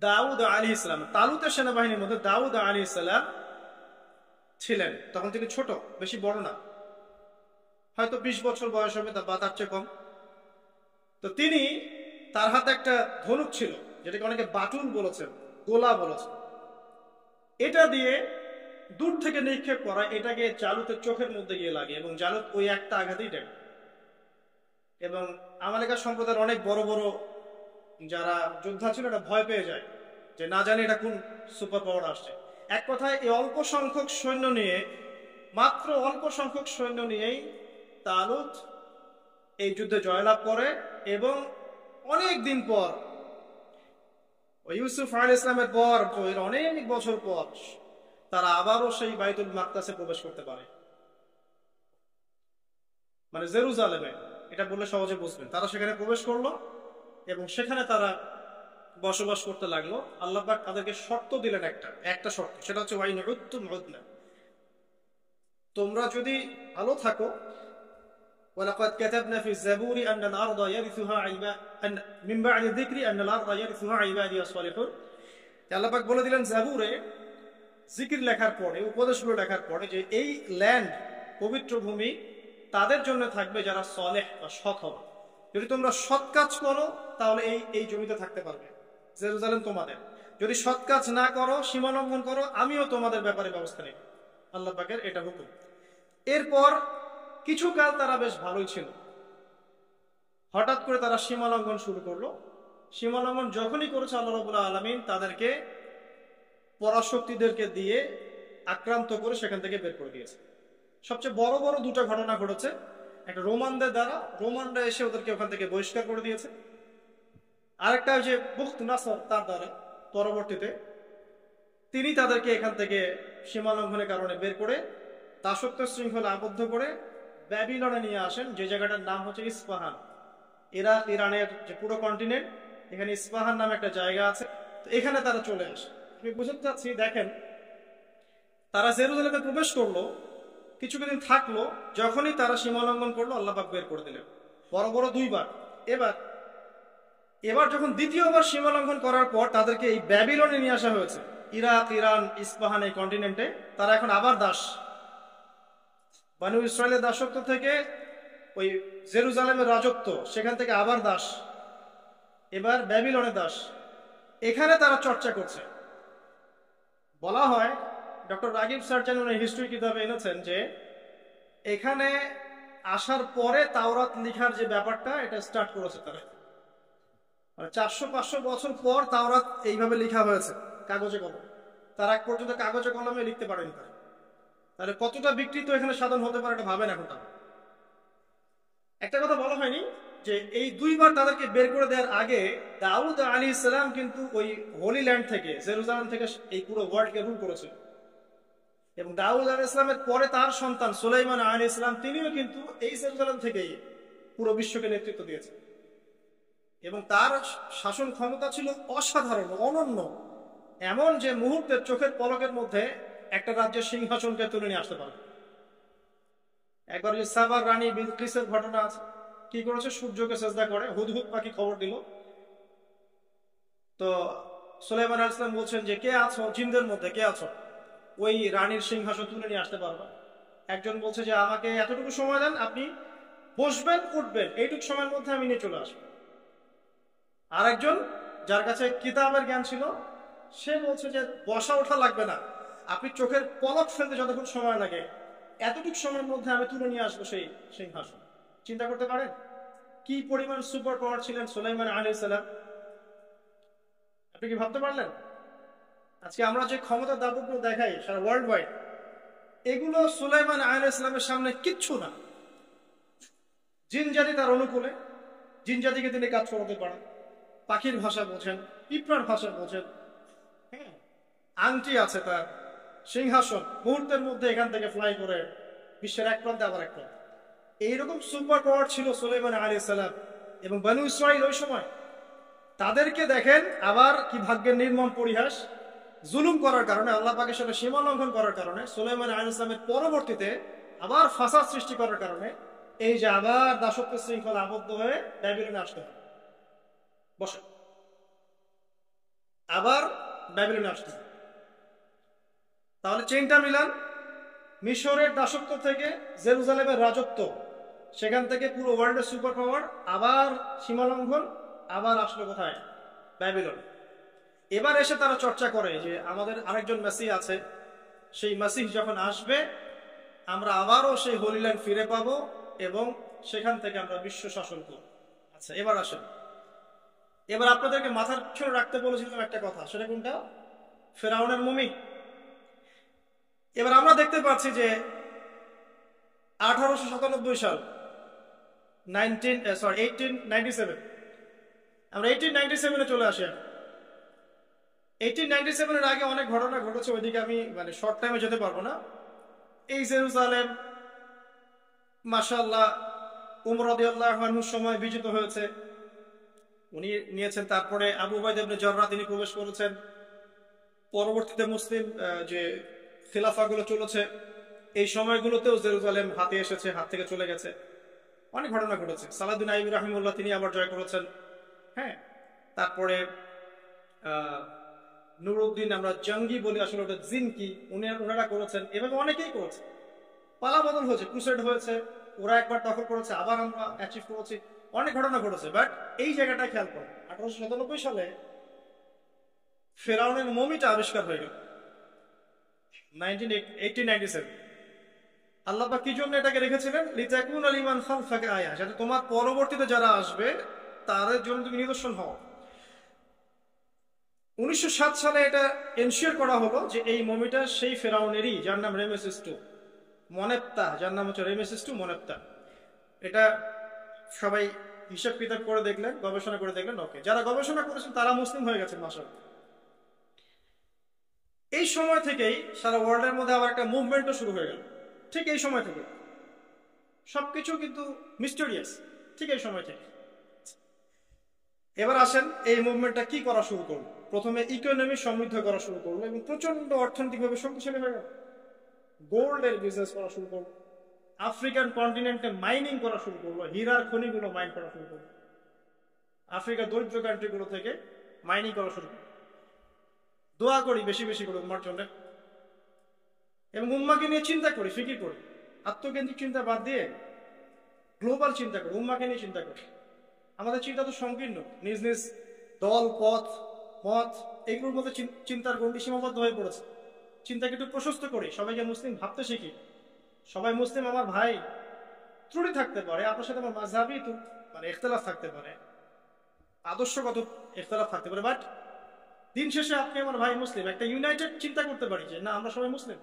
দাউদ আলাইহিস সালাম, তালুতের সেনাবাহিনীর মধ্যে দাউদ আলাইহিস সালাম ছিলেন। তখন তিনি ছোট, বেশি বড় না, হয়তো 20 বছর বয়স হবে বা তার চেয়ে কম। তো তিনি, তার হাতে একটা ধনুক ছিল, যেটাকে অনেকে বাটুল বলেছেন, গোলা বলেছেন। এটা দিয়ে দূর থেকে নিক্ষেপ করা, এটাকে জালুতের চোখের মধ্যে গিয়ে লাগে, এবং জালুত ওই একটা আঘাতেই দেয়। এবং আমালেকা সম্প্রদায়ের অনেক বড় বড় যারা যোদ্ধা ছিল, এটা ভয় পেয়ে যায় যে না জানি এটা কোন সুপার পাওয়ার আসছে। এক কথায় এই অল্প সংখ্যক সৈন্য নিয়ে, মাত্র অল্প সংখ্যক সৈন্য নিয়েই তালুত এই যুদ্ধে জয়লাভ করে। এবং অনেক দিন পর, ইউসুফ আলাইহিস সালামের পর, অনেক বছর পর তারা আবারও সেই বাইতুল মাকদাসে প্রবেশ করতে পারে, মানে জেরুজালেমে। এটা বললে সহজে বুঝবেন। তারা সেখানে প্রবেশ করলো এবং সেখানে তারা বসবাস করতে লাগলো। আল্লাহ পাক তাদেরকে শর্ত দিলেন, একটা শর্ত, সেটা হচ্ছে ওয়াইন উদ্তুম উদনা, তোমরা যদি ভালো থাকো, ওয়ালাকাদ কাতাবনা ফি যাবুরি আন্না আল-আরদা ইয়ারিসুহা মিন বা'দি যিকরি আন্না আল-আরদা ইয়ারিসুহা ইবাদিয়াস সালিহুন। আল্লাহ পাক বলে দিলেন জাবুরে, জিকির লেখার পরে, উপদেশগুলো লেখার পরে, যে এই ল্যান্ড, পবিত্র ভূমি, তাদের জন্য থাকবে যারা সালেহ বা সৎ হবে। যদি তোমরা সৎ কাজ করো তাহলে এই জমিতে থাকতে পারবে, জেরুজালেম তোমাদের। যদি সৎ কাজ না করো, সীমা লঙ্ঘন করো, আমিও তোমাদের ব্যাপারে ব্যবস্থা নেব। আল্লাহ পাকের এটা হুকুম। এরপর কিছু কাল তারা বেশ ভালোই ছিল। হঠাৎ করে তারা সীমা লঙ্ঘন শুরু করলো। সীমা লঙ্ঘন যখনই করেছে, আল্লাহ রাব্বুল আলামিন তাদেরকে পরাশক্তিদেরকে দিয়ে আক্রান্ত করে সেখান থেকে বের করে দিয়েছে। সবচেয়ে বড় বড় দুটো ঘটনা ঘটেছে। একটা রোমানদের দ্বারা, রোমানরা এসে ওদেরকে ওখান থেকে বহিষ্কার করে দিয়েছে। আরেকটা যে বুখত নাসর, তার দ্বারা পরবর্তীতে তিনি তাদেরকে এখান থেকে সীমা লঙ্ঘনের কারণে বের করে দাসত্ব শৃঙ্খলা আবদ্ধ করে ব্যাবিলনে নিয়ে আসেন, যে জায়গাটার নাম হচ্ছে ইস্পাহান। ইরাক ইরানের যে পুরো কন্টিনেন্ট, এখানে ইস্পাহান নামে একটা জায়গা আছে, তো এখানে তারা চলে আসে। আমি বুঝতে চাচ্ছি, দেখেন তারা জেরুজালেমে প্রবেশ করলো, কিছুদিন থাকলো, যখনই তারা সীমা লঙ্ঘন করলো আল্লাহ পাক বের করে দিলেন বড় বড় দুইবার। এবার এবার যখন দ্বিতীয়বার সীমা লঙ্ঘন করার পর তাদেরকে এই ব্যাবিলনে নিয়ে আসা হয়েছে, ইরাক ইরান ইস্পাহান এই কন্টিনেন্টে। তারা এখন আবার দাস, বানু ইসরায়েলের দাসত্ব থেকে ওই জেরুজালেমের রাজত্ব, সেখান থেকে আবার দাস, এবার ব্যাবিলনে দাস। এখানে তারা চর্চা করছে। বলা হয়, ডক্টর রাগিব সার্জান উনি হিস্ট্রি কিতাবে এনেছেন যে এখানে আসার পরে তাওরাত লিখার যে ব্যাপারটা, এটা স্টার্ট করেছে তারা। মানে 400-500 বছর পর তাওরাত এইভাবে লেখা হয়েছে কাগজে কলমে। তার আগ পর্যন্ত কাগজে কলমে লিখতে পারেনি তারা। তাহলে কতটা বিকৃত এখানে সাধন হতে পারে এটা ভাবেন এখন তারা। একটা কথা বলা হয়নি যে এই দুইবার তাদেরকে বের করে দেওয়ার আগে দাউদ আলাইহিস সালাম কিন্তু ওই হোলি ল্যান্ড থেকে, জেরুজালেম থেকে এই পুরো ওয়ার্ল্ডকে রুল করেছিল। এবং দাউদ আলাইহিস সালামের পরে তার সন্তান সুলাইমান আলাইহিস সালাম, তিনিও কিন্তু এই জেরুজালেম থেকেই পুরো বিশ্বকে নেতৃত্ব দিয়েছেন। এবং তার শাসন ক্ষমতা ছিল অসাধারণ, অনন্য, এমন যে মুহূর্তের চোখের পলকের মধ্যে একটা রাজ্যের সিংহাসনকে তুলে নিয়ে আসতে পারে। একবার যে সাবার রানী বিলকিসের ঘটনা আছে, কি করেছে, সূর্যকে সেজদা করে, হুদহুদ পাখি খবর দিল। তো সুলাইমান আলাইহিস সালাম বলছেন যে কে আছো জিনদের মধ্যে, কে আছো ওই রানীর সিংহাসন তুলে নিয়ে আসতে পারবা? একজন বলছে যে আমাকে এতটুকু সময় দেন, আপনি বসবেন উঠবেন, এইটুকু সময়ের মধ্যে আমি নিয়ে চলে আসবো। আর একজন যার কাছে কিতাবের জ্ঞান ছিল, সে বলছে যে বসা ওঠা লাগবে না, আপনি চোখের পলক ফেলতে যতক্ষণ সময় লাগে এতটুকু সময়ের মধ্যে আমি তুলে নিয়ে আসবো সেই সিংহাসন। চিন্তা করতে পারেন কি পরিমাণ সুপার পাওয়ার ছিলেন সুলাইমান আলাইহিস সালাম? আপনি কি ভাবতে পারলেন? আজকে আমরা যে ক্ষমতা দাপটগুলো দেখাই সারা ওয়ার্ল্ড ওয়াইড, এগুলো সুলাইমান আলাইহিস সালামের সামনে কিচ্ছু না। জিন জাতি তার অনুকূলে, জিন জাতিকে তিনি কাজ করাতে পারেন, পাখির ভাষা বোঝেন, পিঁপড়ার ভাষা বোঝেন, হ্যাঁ, আংটি আছে তার, সিংহাসন, মুহূর্তের মধ্যে এখান থেকে ফ্লাই করে বিশ্বের এক প্রান্তে আবার এক প্রান্তে। এইরকম সুপার পাওয়ার ছিল সুলাইমান আলাইহিস সালাম। এবং বনু ইসরাইল ওই সময়, তাদেরকে দেখেন আবার কি ভাগ্যের নির্মম পরিহাস, জুলুম করার কারণে, আল্লাহ পাকের সাথে সীমা লঙ্ঘন করার কারণে, সুলাইমান আলাইহিস সালামের পরবর্তীতে আবার ফাসাদ সৃষ্টি করার কারণে এই যে আবার দাসত্ব শৃঙ্খলা আবদ্ধ হয়ে ব্যাবিলনে আসতে হয়। বসে আবার ব্যাবিলনে আসতে হয়। তাহলে চেইনটা মিলান, মিশরের দাসত্ব থেকে জেরুজালেমের রাজত্ব, সেখান থেকে পুরো ওয়ার্ল্ডের সুপার পাওয়ার, আবার সীমা লঙ্ঘন, আবার আসলো কোথায়? ব্যাবিলন। এবার এসে তারা চর্চা করে যে আমাদের আরেকজন মেসিহ আছে, সেই মেসিহ যখন আসবে আমরা আবারও সেই হোলি ল্যান্ড ফিরে পাবো এবং সেখান থেকে আমরা বিশ্ব শাসন করব। আচ্ছা, এবার আসেন, এবার আপনাদেরকে মাথার পিছনে রাখতে বলেছিলাম একটা কথা, সেটা কোনটা? ফেরাউনের মমি। এবার আমরা দেখতে পাচ্ছি যে 1897 সাল, 1897, আমরা 1897 চলে আসি। 1897 এর আগে অনেক ঘটনা ঘটেছে, ওইদিকে আমি মানে শর্ট টাইমে যেতে পারবো না। এই জেরুজালেম মাশাআল্লাহ উমর রাদিয়াল্লাহু আনহুর সময় বিজিত হয়েছে, উনি নিয়েছেন। তারপরে আবু উবাইদা ইবনে জাররাহ তিনি প্রবেশ করেছেন। পরবর্তীতে মুসলিম যে খিলাফাগুলো চলেছে, এই সময়গুলোতেও জেরুজালেম হাতে এসেছে, হাত থেকে চলে গেছে, অনেক ঘটনা ঘটেছে। সালাউদ্দিন আইয়ুবী রাহিমাহুল্লাহ তিনি আবার জয় করেছেন। হ্যাঁ, তারপরে নুরউদ্দিন, আমরা জঙ্গি বলি, আসলে ওটা জিনকি, ওনারা করেছেন। এভাবে অনেকেই করেছে, পালা বদল হয়েছে, ক্রুসেড হয়েছে, ওরা একবার দখল করেছে, আবার আমরা অ্যাচিভ করেছি, অনেক ঘটনা ঘটেছে। বাট এই জায়গাটা খেয়াল করো, 1897 সালে ফেরাউনের মমিটা আবিষ্কার হয়ে গেল 1897। আল্লাহ পাক কি জন্য এটাকে রেখেছিলেন? লিতাকুনা লিমান খালফাকা আয়া, যাতে তোমার পরবর্তীতে যারা আসবে তাদের জন্য তুমি নিদর্শন হও। 1907 সালে এটা এনশিওর করা হলো যে এই মমিটা সেই ফেরাউনেরই, যার নাম রেমেসিস টু মনেপ্তা, যার নাম হচ্ছে রেমেসিস টু মনেপ্তা। এটা সবাই হিসাব কিতাব করে দেখলেন, গবেষণা করে দেখলেন, ওকে, যারা গবেষণা করেছেন তারা মুসলিম হয়ে গেছেন মাশাআল্লাহ। এই সময় থেকেই সারা ওয়ার্ল্ডের মধ্যে আবার একটা মুভমেন্টও শুরু হয়ে গেল। ঠিক এই সময় থেকে সবকিছু কিন্তু মিস্টেরিয়াস, ঠিক এই সময় থেকে। এবার আসেন এই মুভমেন্টটা কি করা শুরু করলো। প্রথমে ইকোনমি সমৃদ্ধ করা শুরু করলো এবং প্রচন্ড অর্থনৈতিকভাবে শক্তিশালী হয়ে গেল। গোল্ডের বিজনেস করা শুরু করলো, আফ্রিকান কন্টিনেন্টে মাইনিং করা শুরু করলো, হীরার খনিগুলো মাইন করা শুরু করলো, আফ্রিকার দরিদ্র কান্ট্রিগুলো থেকে মাইনিং করা শুরু করলো। দোয়া করি বেশি বেশি করে উম্মার জন্য, এবং উম্মাকে নিয়ে চিন্তা করি, ফিকির করি। আত্মকেন্দ্রিক চিন্তা বাদ দিয়ে গ্লোবাল চিন্তা করি, উম্মাকে নিয়ে চিন্তা করি। আমাদের চিন্তা তো সংকীর্ণ, নিজ নিজ দল, পথ, মত, এগুলোর মধ্যে চিন্তার গণ্ডি সীমাবদ্ধ হয়ে পড়েছে। চিন্তাকে একটু প্রশস্ত করি, সবাইকে মুসলিম ভাবতে শিখি। সবাই মুসলিম আমার ভাই, ত্রুটি থাকতে পারে, আপনার সাথে আমার মাযহাবি মানে ইখতিলাফ থাকতে পারে, আদর্শগত ইখতিলাফ থাকতে পারে, বাট দিন শেষে আপনি আমার ভাই মুসলিম। একটা ইউনাইটেড চিন্তা করতে পারি যে না, আমরা সবাই মুসলিম।